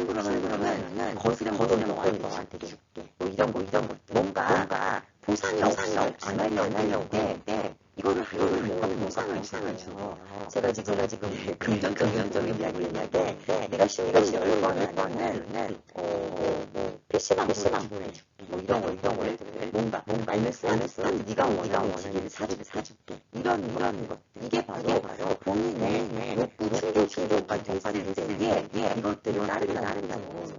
그러면 거스름 너한테 줄게. 뭐 이런 것들. 뭔가 보상이 없어. 안 하려고 때 이거를 뭔가 보상을 주죠. 제가 지금 긍정적인 이야기를 하는데 내가 싫을 거는 PC방 보내줄게. 뭐 이런 걸 뭔가 알면서 네가 원하는 일을 사줄게. 이런 것. 이게 바로 본인의 욕구 충족가 됐을 때에 이것들을 따른다는 거죠.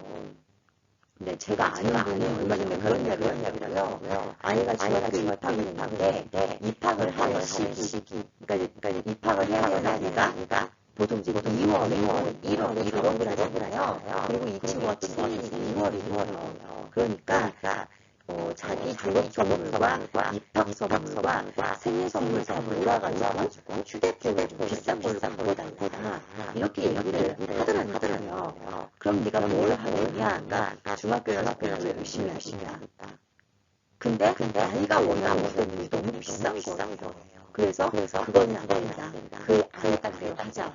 네, 제가 아는 분이 얼마 전에 그런 이야기라고요. 아이가 중학교 입학했는데 입학을 할 시기, 그러니까 입학을 해야 되는 나이가 보통 이제 2월, 1월 이런 거잖아요. 그리고 이 친구가 2월이에요. 그러니까 자기 졸업 선물과 입학 선물과 생일 선물 다 몰아가지고 휴대폰을 좀 비싼 걸로 보달라 이렇게 얘기를 하더라고요. 그럼 네가 뭘 하느냐? 중학교 여학교에서 열심히 하겠다. 근데 아이가 원하는 것들이 너무 비싼 거예요. 그래서 그거는 안 된다. 그 안에다 그래 하자.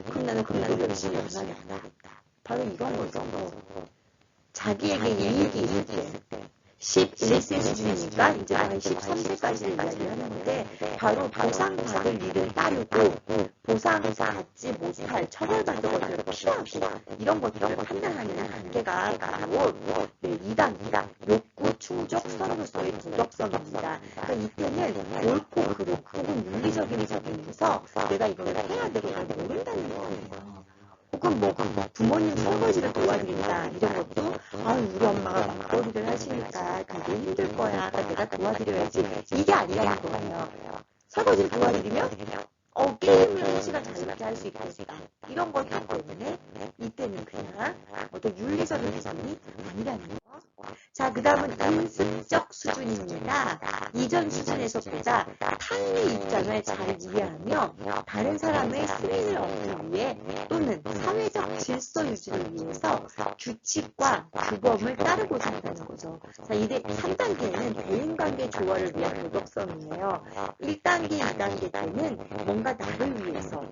그럼 나는 열심히 안 하겠다. 바로 이런 거죠. 자기에게 이익이 있을 때 11세 수준이니까 이제 한 13세까지 이야기를 하는데 바로 보상받을 일을 따르고 보상받지 못할 처벌받을 것들을 피하고 이런 것들을 판단하는 단계가 바로 2단 욕구 충족 서로서의 도덕성입니다. 그러니까 이때는 옳고 그르고 혹은 윤리적인 점에서 내가 이걸 해야 되겠다 모른다는 거예요. 혹은 부모님 설거지를 도와드린다 이런 것도 우리 엄마가 맞벌이를 하시니까 그게 힘들 거야. 내가 도와드려야지. 이게 아니라는 거예요. 설거지를 도와드리면 게임을 1시간 자유롭게 할 수 있겠다. 이런 것들 아니라는 거. 자, 그 다음은 인습적 수준입니다. 이전 수준에서보다 타인의 입장을 잘 이해하며 다른 사람의 승인을 얻기 위해 또는 사회적 질서 유지를 위해서 규칙과 규범을 따르고자 한다는 거죠. 자, 이제 3단계는 대인관계 조화를 위한 도덕성이에요. 1단계, 2단계 때는 뭔가 나를 위해서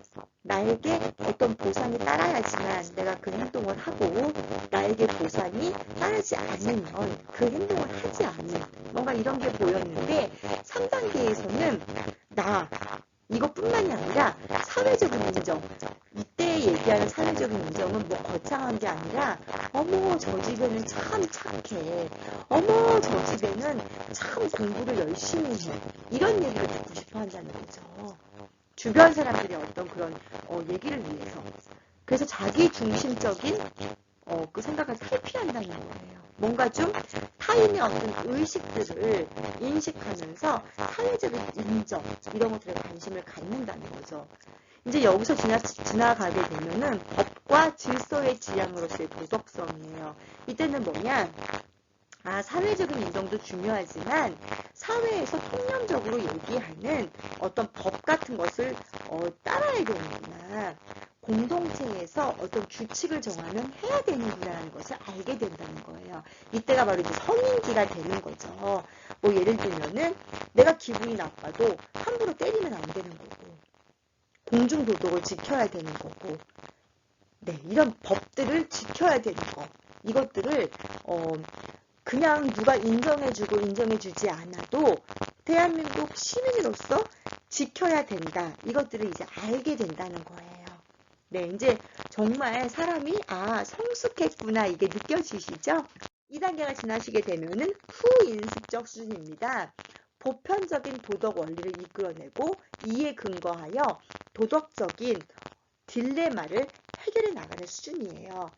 나에게 어떤 보상이 따라야지만 내가 그 행동을 하고 나에게 보상이 따르지 않으면 그 행동을 하지 않는 뭔가 이런 게 보였는데 3단계에서는 나 이것뿐만이 아니라 사회적인 인정. 이때 얘기하는 사회적인 인정은 뭐 거창한 게 아니라 어머 저 집에는 참 착해. 어머 저 집에는 참 공부를 열심히 해. 이런 얘기를 듣고 싶어 한다는 거죠. 주변 사람들의 어떤 그런 얘기를 위해서. 그래서 자기 중심적인 그 생각을 탈피한다는 거예요. 뭔가 좀 타인의 어떤 의식들을 인식하면서 사회적인 인정 이런 것들에 관심을 갖는다는 거죠. 이제 여기서 지나가게 되면은 법과 질서의 지향으로서의 도덕성이에요. 이때는 뭐냐? 사회적인 인정도 중요하지만 사회에서 통념적으로 얘기하는 어떤 법 같은 것을 따라야 되는구나. 공동체에서 어떤 규칙을 정하면 해야 되는구나라는 것을 알게 된다는 거예요. 이때가 바로 이제 성인기가 되는 거죠. 뭐 예를 들면은 내가 기분이 나빠도 함부로 때리면 안 되는 거고 공중도덕을 지켜야 되는 거고 네, 이런 법들을 지켜야 되는 거. 이것들을 그냥 누가 인정해주고 인정해주지 않아도 대한민국 시민으로서 지켜야 된다. 이것들을 이제 알게 된다는 거예요. 네, 이제 정말 사람이 성숙했구나 이게 느껴지시죠? 2단계가 지나시게 되면은 후인습적 수준입니다. 보편적인 도덕 원리를 이끌어내고 이에 근거하여 도덕적인 딜레마를 해결해 나가는 수준이에요.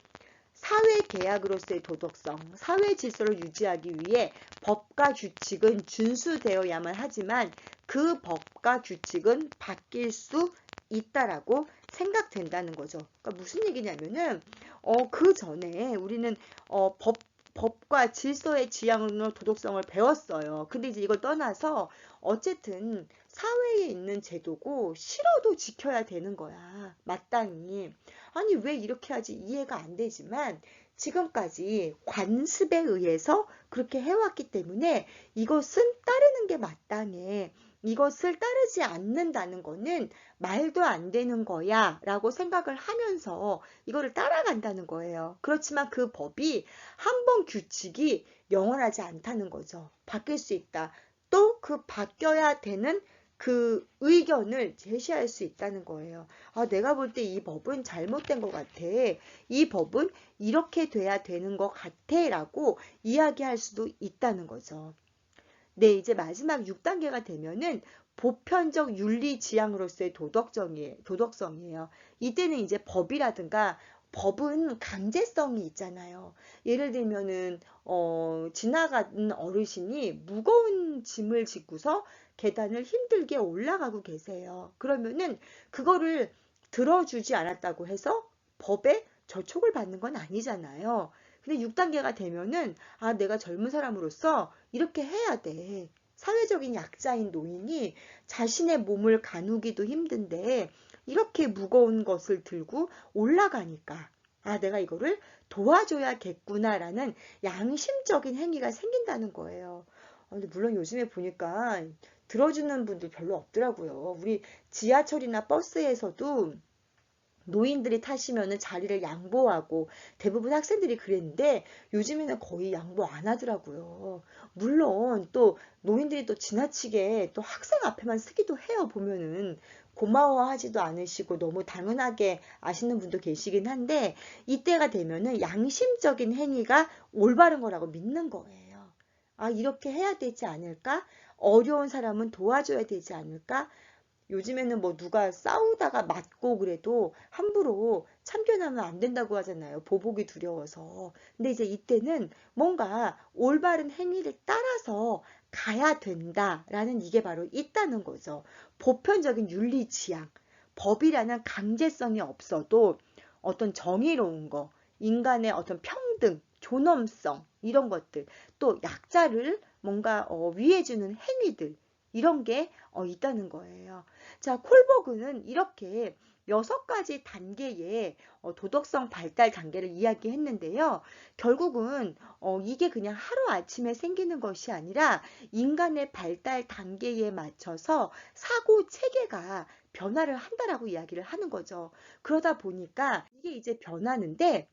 사회 계약으로서의 도덕성, 사회 질서를 유지하기 위해 법과 규칙은 준수되어야만 하지만 그 법과 규칙은 바뀔 수 있다라고 생각된다는 거죠. 그러니까 무슨 얘기냐면은 그 전에 우리는 법과 질서의 지향으로 도덕성을 배웠어요. 근데 이제 이걸 떠나서 어쨌든 사회에 있는 제도고 싫어도 지켜야 되는 거야. 마땅히. 아니 왜 이렇게 하지 이해가 안 되지만 지금까지 관습에 의해서 그렇게 해왔기 때문에 이것은 따르는 게 마땅해. 이것을 따르지 않는다는 거는 말도 안 되는 거야 라고 생각을 하면서 이거를 따라간다는 거예요. 그렇지만 그 법이 한 번 규칙이 영원하지 않다는 거죠. 바뀔 수 있다. 또 그 바뀌어야 되는 그 의견을 제시할 수 있다는 거예요. 내가 볼 때 이 법은 잘못된 것 같아. 이 법은 이렇게 돼야 되는 것 같아 라고 이야기할 수도 있다는 거죠. 네, 이제 마지막 6단계가 되면은 보편적 윤리 지향으로서의 도덕성이에요. 이때는 이제 법은 강제성이 있잖아요. 예를 들면은 지나가는 어르신이 무거운 짐을 짓고서 계단을 힘들게 올라가고 계세요. 그러면은 그거를 들어주지 않았다고 해서 법에 저촉을 받는 건 아니잖아요. 근데 6단계가 되면은 내가 젊은 사람으로서 이렇게 해야 돼. 사회적인 약자인 노인이 자신의 몸을 가누기도 힘든데 이렇게 무거운 것을 들고 올라가니까 내가 이거를 도와줘야겠구나라는 양심적인 행위가 생긴다는 거예요. 근데 물론 요즘에 보니까 들어주는 분들 별로 없더라고요. 우리 지하철이나 버스에서도 노인들이 타시면은 자리를 양보하고 대부분 학생들이 그랬는데 요즘에는 거의 양보 안 하더라고요. 물론 또 노인들이 또 지나치게 또 학생 앞에만 쓰기도 해요. 보면은 고마워하지도 않으시고 너무 당연하게 아시는 분도 계시긴 한데 이때가 되면은 양심적인 행위가 올바른 거라고 믿는 거예요. 이렇게 해야 되지 않을까? 어려운 사람은 도와줘야 되지 않을까? 요즘에는 뭐 누가 싸우다가 맞고 그래도 함부로 참견하면 안 된다고 하잖아요. 보복이 두려워서. 근데 이제 이때는 뭔가 올바른 행위를 따라서 가야 된다라는 이게 바로 있다는 거죠. 보편적인 윤리 지향. 법이라는 강제성이 없어도 어떤 정의로운 거, 인간의 어떤 평등, 존엄성 이런 것들, 또 약자를 뭔가 위해주는 행위들 이런 게 있다는 거예요. 자, 콜버그는 이렇게 6가지 단계의 도덕성 발달 단계를 이야기했는데요. 결국은 이게 그냥 하루아침에 생기는 것이 아니라 인간의 발달 단계에 맞춰서 사고 체계가 변화를 한다라고 이야기를 하는 거죠. 그러다 보니까 이게 이제 변하는데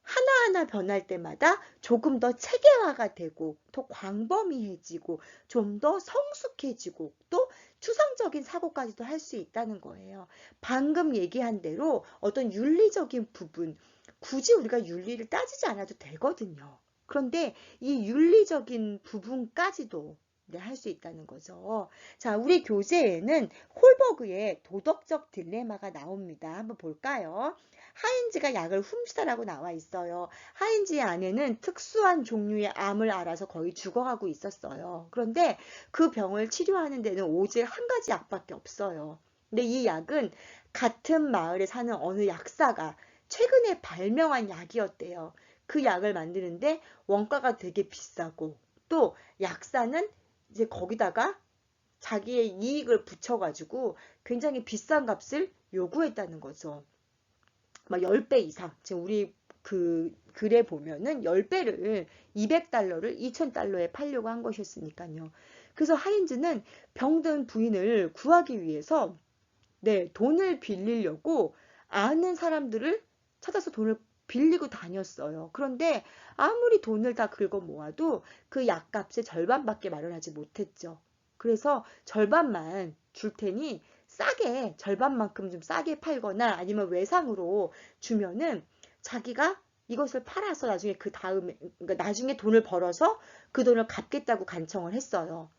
하나하나 변할 때마다 조금 더 체계화가 되고 더 광범위해지고 좀 더 성숙해지고 또 추상적인 사고까지도 할 수 있다는 거예요. 방금 얘기한 대로 어떤 윤리적인 부분, 굳이 우리가 윤리를 따지지 않아도 되거든요. 그런데 이 윤리적인 부분까지도 할 수 있다는 거죠. 자, 우리 교재에는 홀버그의 도덕적 딜레마가 나옵니다. 한번 볼까요? 하인즈가 약을 훔치다라고 나와 있어요. 하인즈의 아내는 특수한 종류의 암을 앓아서 거의 죽어가고 있었어요. 그런데 그 병을 치료하는 데는 오직 한 가지 약밖에 없어요. 근데 이 약은 같은 마을에 사는 어느 약사가 최근에 발명한 약이었대요. 그 약을 만드는데 원가가 되게 비싸고 또 약사는 이제 거기다가 자기의 이익을 붙여가지고 굉장히 비싼 값을 요구했다는 거죠. 막 10배 이상. 지금 우리 그 글에 보면은 10배를 200달러를 2000달러에 팔려고 한 것이었으니까요. 그래서 하인즈는 병든 부인을 구하기 위해서 돈을 빌리려고 아는 사람들을 찾아서 돈을 빌리고 다녔어요. 그런데 아무리 돈을 다 긁어 모아도 그 약값의 절반밖에 마련하지 못했죠. 그래서 절반만 줄 테니 싸게 절반만큼 좀 싸게 팔거나 아니면 외상으로 주면은 자기가 이것을 팔아서 나중에 그 다음에 그러니까 나중에 돈을 벌어서 그 돈을 갚겠다고 간청을 했어요.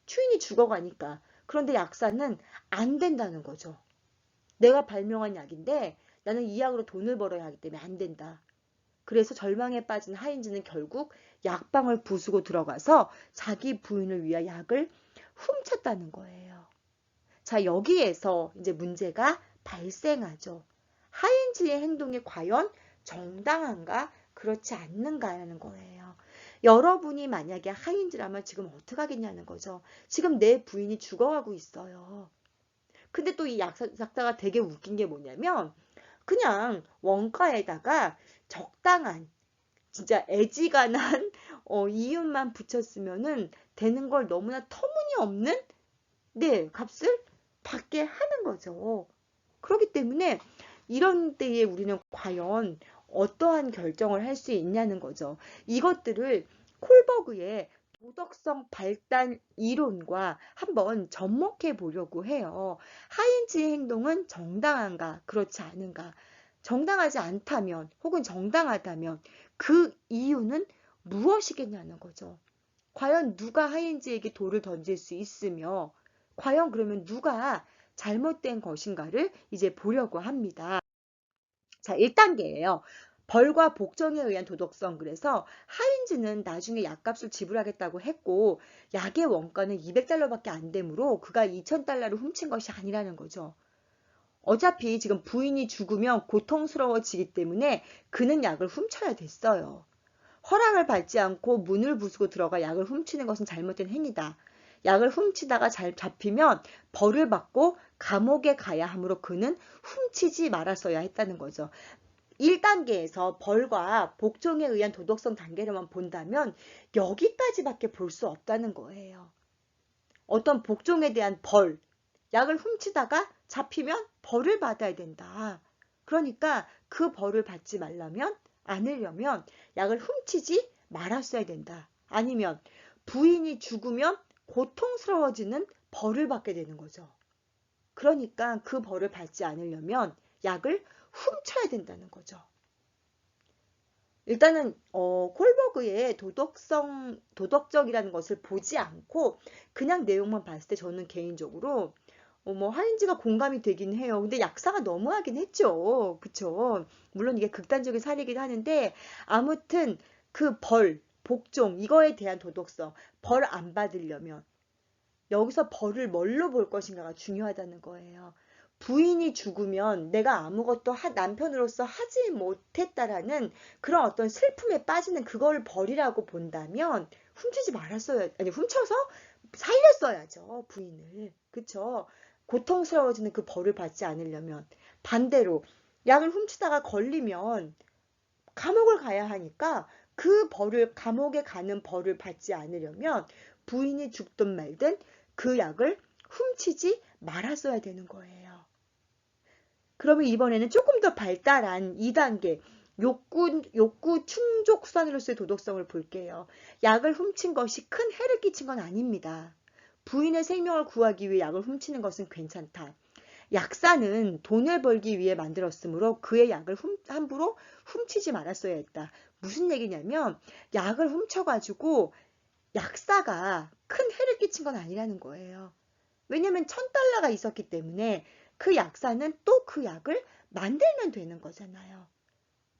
추인이 죽어가니까. 그런데 약사는 안 된다는 거죠. 내가 발명한 약인데 나는 이 약으로 돈을 벌어야 하기 때문에 안 된다. 그래서 절망에 빠진 하인즈는 결국 약방을 부수고 들어가서 자기 부인을 위한 약을 훔쳤다는 거예요. 자, 여기에서 이제 문제가 발생하죠. 하인즈의 행동이 과연 정당한가 그렇지 않는가라는 거예요. 여러분이 만약에 하인즈라면 지금 어떻게 하겠냐는 거죠. 지금 내 부인이 죽어가고 있어요. 근데 또 이 약사가 되게 웃긴 게 뭐냐면 그냥 원가에다가 적당한 진짜 애지간한 이윤만 붙였으면은 되는 걸 너무나 터무니없는 값을 받게 하는 거죠. 그렇기 때문에 이런 때에 우리는 과연 어떠한 결정을 할 수 있냐는 거죠. 이것들을 콜버그의 도덕성 발달 이론과 한번 접목해 보려고 해요. 하인즈의 행동은 정당한가, 그렇지 않은가. 정당하지 않다면, 혹은 정당하다면 그 이유는 무엇이겠냐는 거죠. 과연 누가 하인즈에게 돌을 던질 수 있으며, 과연 그러면 누가 잘못된 것인가를 이제 보려고 합니다. 자, 1단계예요. 벌과 복종에 의한 도덕성. 그래서 하인즈는 나중에 약값을 지불하겠다고 했고 약의 원가는 200달러밖에 안 되므로 그가 2000달러를 훔친 것이 아니라는 거죠. 어차피 지금 부인이 죽으면 고통스러워지기 때문에 그는 약을 훔쳐야 됐어요. 허락을 받지 않고 문을 부수고 들어가 약을 훔치는 것은 잘못된 행위다. 약을 훔치다가 잘 잡히면 벌을 받고 감옥에 가야 하므로 그는 훔치지 말았어야 했다는 거죠. 1단계에서 벌과 복종에 의한 도덕성 단계로만 본다면 여기까지밖에 볼 수 없다는 거예요. 어떤 복종에 대한 벌, 약을 훔치다가 잡히면 벌을 받아야 된다. 그러니까 그 벌을 받지 말라면 않으려면 약을 훔치지 말았어야 된다. 아니면 부인이 죽으면 고통스러워지는 벌을 받게 되는 거죠. 그러니까 그 벌을 받지 않으려면 약을 훔쳐야 된다는 거죠. 일단은 콜버그의 도덕적이라는 것을 보지 않고 그냥 내용만 봤을 때 저는 개인적으로 뭐 하인즈가 공감이 되긴 해요. 근데 약사가 너무하긴 했죠. 그쵸? 물론 이게 극단적인 사례이긴 하는데 아무튼 그 복종 이거에 대한 도덕성, 벌 안 받으려면 여기서 벌을 뭘로 볼 것인가가 중요하다는 거예요. 부인이 죽으면 내가 아무것도 남편으로서 하지 못했다라는 그런 어떤 슬픔에 빠지는 그걸 벌이라고 본다면 훔치지 말았어야, 아니 훔쳐서 살렸어야죠, 부인을. 그쵸? 고통스러워지는 그 벌을 받지 않으려면. 반대로 약을 훔치다가 걸리면 감옥을 가야 하니까 그 벌을, 감옥에 가는 벌을 받지 않으려면 부인이 죽든 말든 그 약을 훔치지 말았어야 되는 거예요. 그러면 이번에는 조금 더 발달한 2단계 욕구 충족 수단으로서의 도덕성을 볼게요. 약을 훔친 것이 큰 해를 끼친 건 아닙니다. 부인의 생명을 구하기 위해 약을 훔치는 것은 괜찮다. 약사는 돈을 벌기 위해 만들었으므로 그의 약을 함부로 훔치지 말았어야 했다. 무슨 얘기냐면 약을 훔쳐가지고 약사가 큰 해를 끼친 건 아니라는 거예요. 왜냐면 1,000달러가 있었기 때문에 그 약사는 또 그 약을 만들면 되는 거잖아요.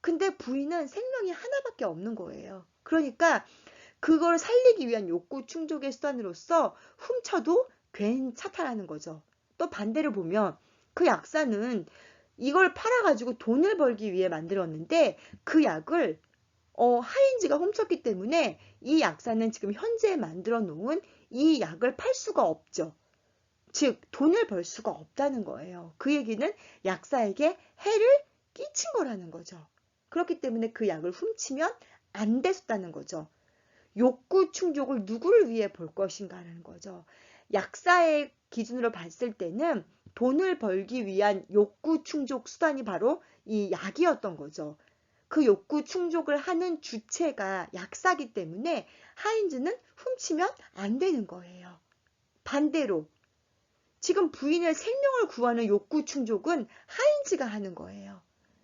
근데 부인은 생명이 하나밖에 없는 거예요. 그러니까 그걸 살리기 위한 욕구 충족의 수단으로서 훔쳐도 괜찮다라는 거죠. 또 반대로 보면 그 약사는 이걸 팔아가지고 돈을 벌기 위해 만들었는데 그 약을 하인즈가 훔쳤기 때문에 이 약사는 지금 현재 만들어 놓은 이 약을 팔 수가 없죠. 즉 돈을 벌 수가 없다는 거예요. 그 얘기는 약사에게 해를 끼친 거라는 거죠. 그렇기 때문에 그 약을 훔치면 안 됐다는 거죠. 욕구 충족을 누구를 위해 볼 것인가라는 거죠. 약사의 기준으로 봤을 때는 돈을 벌기 위한 욕구 충족 수단이 바로 이 약이었던 거죠. 그 욕구 충족을 하는 주체가 약사기 때문에 하인즈는 훔치면 안 되는 거예요. 반대로 지금 부인의 생명을 구하는 욕구 충족은 하인즈가 하는 거예요.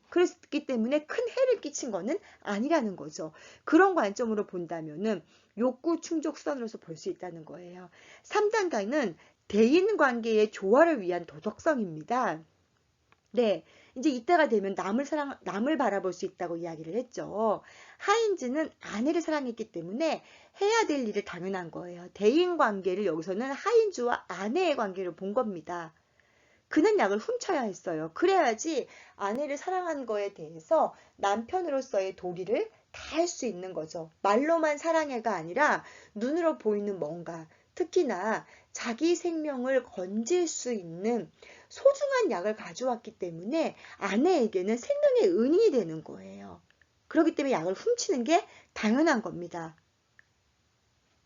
그렇기 때문에 큰 해를 끼친 거는 아니라는 거죠. 그런 관점으로 본다면은 욕구 충족 수단으로서 볼 수 있다는 거예요. 3단계는 대인 관계의 조화를 위한 도덕성입니다. 네, 이제 이때가 되면 남을 바라볼 수 있다고 이야기를 했죠. 하인즈는 아내를 사랑했기 때문에 해야 될 일을 당연한 거예요. 대인 관계를 여기서는 하인즈와 아내의 관계로 본 겁니다. 그는 약을 훔쳐야 했어요. 그래야지 아내를 사랑한 거에 대해서 남편으로서의 도리를 다 할 수 있는 거죠. 말로만 사랑해가 아니라 눈으로 보이는 뭔가, 특히나 자기 생명을 건질 수 있는 소중한 약을 가져왔기 때문에 아내에게는 생명의 은인이 되는 거예요. 그렇기 때문에 약을 훔치는 게 당연한 겁니다.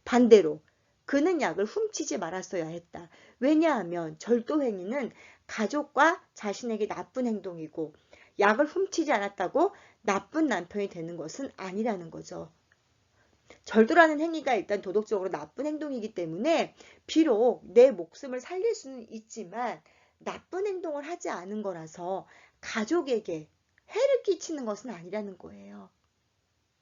반대로 그는 약을 훔치지 말았어야 했다. 왜냐하면 절도 행위는 가족과 자신에게 나쁜 행동이고 약을 훔치지 않았다고 나쁜 남편이 되는 것은 아니라는 거죠. 절도라는 행위가 일단 도덕적으로 나쁜 행동이기 때문에 비록 내 목숨을 살릴 수는 있지만 나쁜 행동을 하지 않은 거라서 가족에게 해를 끼치는 것은 아니라는 거예요.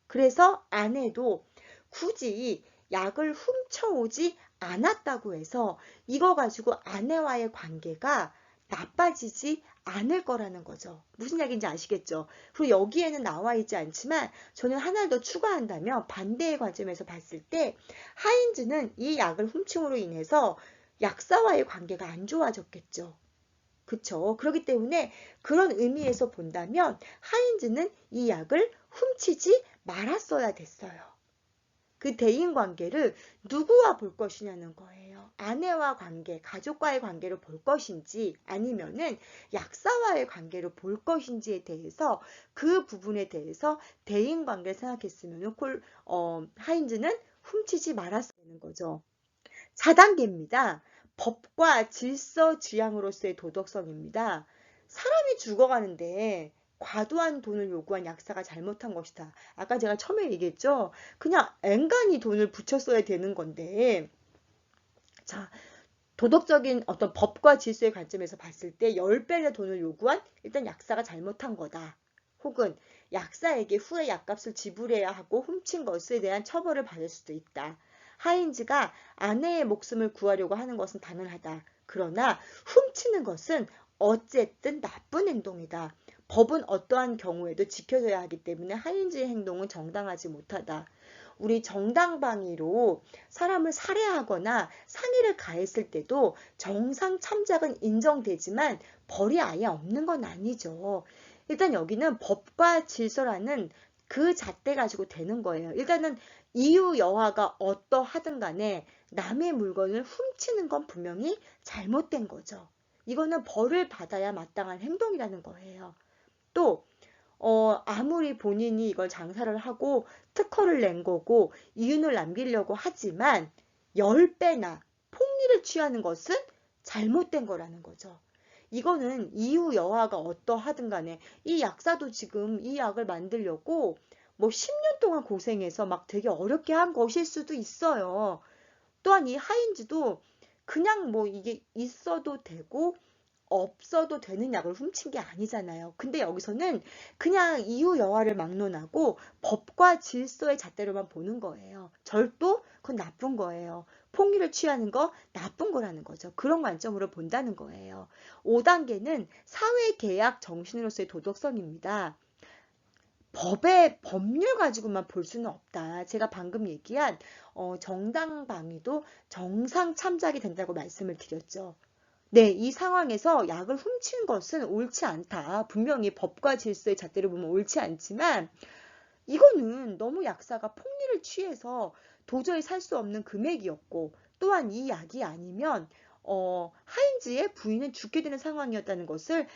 그래서 아내도 굳이 약을 훔쳐오지 않았다고 해서 이거 가지고 아내와의 관계가 나빠지지 않을 거라는 거죠. 무슨 얘기인지 아시겠죠? 그리고 여기에는 나와 있지 않지만 저는 하나를 더 추가한다면 반대의 관점에서 봤을 때 하인즈는 이 약을 훔침으로 인해서 약사와의 관계가 안 좋아졌겠죠. 그쵸? 그렇기 때문에 그런 의미에서 본다면 하인즈는 이 약을 훔치지 말았어야 됐어요. 그 대인 관계를 누구와 볼 것이냐는 거예요. 아내와 관계, 가족과의 관계로 볼 것인지 아니면은 약사와의 관계로 볼 것인지에 대해서 그 부분에 대해서 대인 관계를 생각했으면 하인즈는 훔치지 말았어야 되는 거죠. 4단계입니다. 법과 질서 지향으로서의 도덕성입니다. 사람이 죽어가는데 과도한 돈을 요구한 약사가 잘못한 것이다. 아까 제가 처음에 얘기했죠. 그냥 앵간히 돈을 붙였어야 되는 건데 자, 도덕적인 어떤 법과 질서의 관점에서 봤을 때 10배의 돈을 요구한 일단 약사가 잘못한 거다. 혹은 약사에게 후에 약값을 지불해야 하고 훔친 것에 대한 처벌을 받을 수도 있다. 하인즈가 아내의 목숨을 구하려고 하는 것은 당연하다. 그러나 훔치는 것은 어쨌든 나쁜 행동이다. 법은 어떠한 경우에도 지켜져야 하기 때문에 하인즈의 행동은 정당하지 못하다. 우리 정당방위로 사람을 살해하거나 상해를 가했을 때도 정상 참작은 인정되지만 벌이 아예 없는 건 아니죠. 일단 여기는 법과 질서라는 그 잣대 가지고 되는 거예요. 일단은 이유 여하가 어떠하든 간에 남의 물건을 훔치는 건 분명히 잘못된 거죠. 이거는 벌을 받아야 마땅한 행동이라는 거예요. 또 아무리 본인이 이걸 장사를 하고 특허를 낸 거고 이윤을 남기려고 하지만 10배나 폭리를 취하는 것은 잘못된 거라는 거죠. 이거는 이유 여하가 어떠하든 간에 이 약사도 지금 이 약을 만들려고 뭐 10년 동안 고생해서 막 되게 어렵게 한 것일 수도 있어요. 또한 이 하인즈도 그냥 뭐 이게 있어도 되고 없어도 되는 약을 훔친 게 아니잖아요. 근데 여기서는 그냥 이유 여하를 막론하고 법과 질서의 잣대로만 보는 거예요. 절도 그건 나쁜 거예요. 폭리를 취하는 거 나쁜 거라는 거죠. 그런 관점으로 본다는 거예요. 5단계는 사회계약 정신으로서의 도덕성입니다. 법의 법률 가지고만 볼 수는 없다. 제가 방금 얘기한 정당방위도 정상 참작이 된다고 말씀을 드렸죠. 네, 이 상황에서 약을 훔치는 것은 옳지 않다. 분명히 법과 질서의 잣대로 보면 옳지 않지만 이거는 너무 약사가 폭리를 취해서 도저히 살 수 없는 금액이었고 또한 이 약이 아니면 하인즈의 부인은 죽게 되는 상황이었다는 것을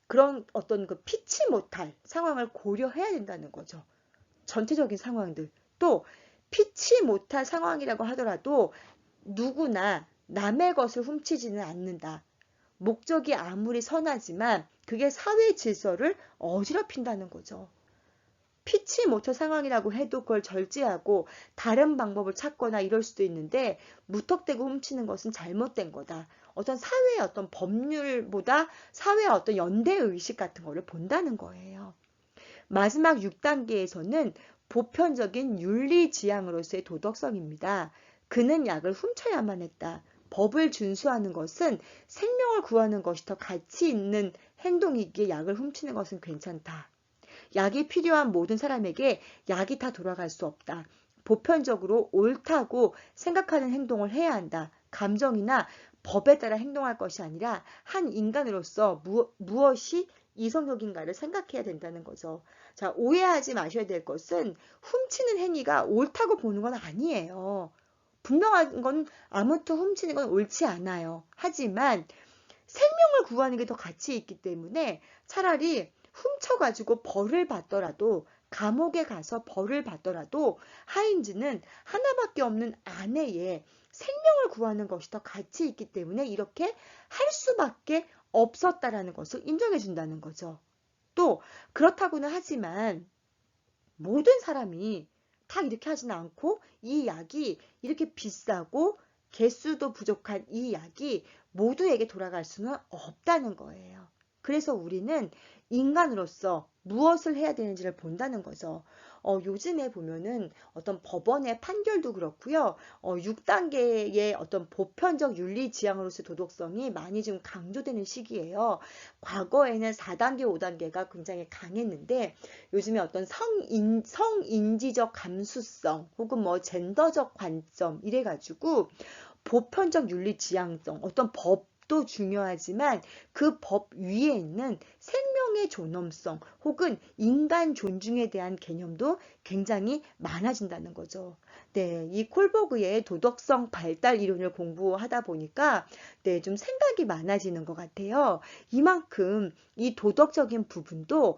그런 어떤 그 피치 못할 상황을 고려해야 된다는 거죠. 전체적인 상황들. 또 피치 못할 상황이라고 하더라도 누구나 남의 것을 훔치지는 않는다. 목적이 아무리 선하지만 그게 사회 질서를 어지럽힌다는 거죠. 피치 못할 상황이라고 해도 그걸 절제하고 다른 방법을 찾거나 이럴 수도 있는데 무턱대고 훔치는 것은 잘못된 거다. 어떤 사회의 어떤 법률보다 사회의 어떤 연대의식 같은 거를 본다는 거예요. 마지막 6단계에서는 보편적인 윤리지향으로서의 도덕성입니다. 그는 약을 훔쳐야만 했다. 법을 준수하는 것은 생명을 구하는 것이 더 가치 있는 행동이기에 약을 훔치는 것은 괜찮다. 약이 필요한 모든 사람에게 약이 다 돌아갈 수 없다. 보편적으로 옳다고 생각하는 행동을 해야 한다. 감정이나 법에 따라 행동할 것이 아니라 한 인간으로서 무엇이 이성적인가를 생각해야 된다는 거죠. 자, 오해하지 마셔야 될 것은 훔치는 행위가 옳다고 보는 건 아니에요. 분명한 건 아무튼 훔치는 건 옳지 않아요. 하지만 생명을 구하는 게 더 가치 있기 때문에 차라리 훔쳐가지고 벌을 받더라도 감옥에 가서 벌을 받더라도 하인즈는 하나밖에 없는 아내의 생명을 구하는 것이 더 가치 있기 때문에 이렇게 할 수밖에 없었다라는 것을 인정해 준다는 거죠. 또 그렇다고는 하지만 모든 사람이 다 이렇게 하지는 않고 이 약이 이렇게 비싸고 개수도 부족한 이 약이 모두에게 돌아갈 수는 없다는 거예요. 그래서 우리는 인간으로서 무엇을 해야 되는지를 본다는 거죠. 요즘에 보면은 어떤 법원의 판결도 그렇고요. 6단계의 어떤 보편적 윤리 지향으로서의 도덕성이 많이 좀 강조되는 시기예요. 과거에는 4단계, 5단계가 굉장히 강했는데 요즘에 어떤 성인지적 감수성 혹은 뭐 젠더적 관점 이래가지고 보편적 윤리 지향성 어떤 법도 중요하지만 그 법 위에 있는 생명의 존엄성 혹은 인간 존중에 대한 개념도 굉장히 많아진다는 거죠. 네, 이 콜버그의 도덕성 발달 이론을 공부하다 보니까 네, 좀 생각이 많아지는 것 같아요. 이만큼 이 도덕적인 부분도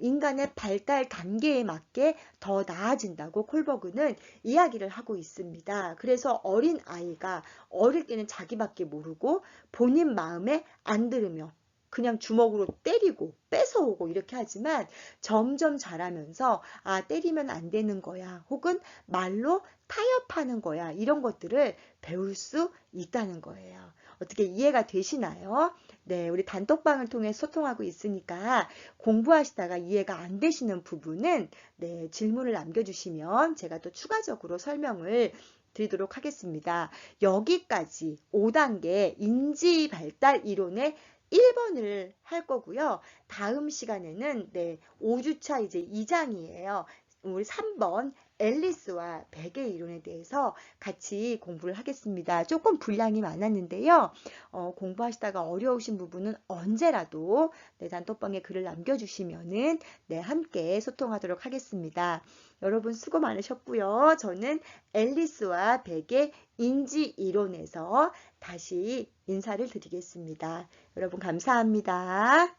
인간의 발달 단계에 맞게 더 나아진다고 콜버그는 이야기를 하고 있습니다. 그래서 어린 아이가 어릴 때는 자기밖에 모르고 본인 마음에 안 들으며 그냥 주먹으로 때리고 뺏어오고 이렇게 하지만 점점 자라면서 아, 때리면 안 되는 거야. 혹은 말로 타협하는 거야. 이런 것들을 배울 수 있다는 거예요. 어떻게 이해가 되시나요? 네, 우리 단톡방을 통해 소통하고 있으니까 공부하시다가 이해가 안 되시는 부분은 네, 질문을 남겨주시면 제가 또 추가적으로 설명을 드리도록 하겠습니다. 여기까지 5단계 인지 발달 이론의 1번을 할 거고요. 다음 시간에는 네, 5주차 이제 2장이에요. 우리 3번 앨리스와 베개 이론에 대해서 같이 공부를 하겠습니다. 조금 분량이 많았는데요. 공부하시다가 어려우신 부분은 언제라도 단톡방에 글을 남겨주시면은 함께 소통하도록 하겠습니다. 여러분 수고 많으셨고요. 저는 앨리스와 베개 인지 이론에서 다시 인사를 드리겠습니다. 여러분 감사합니다.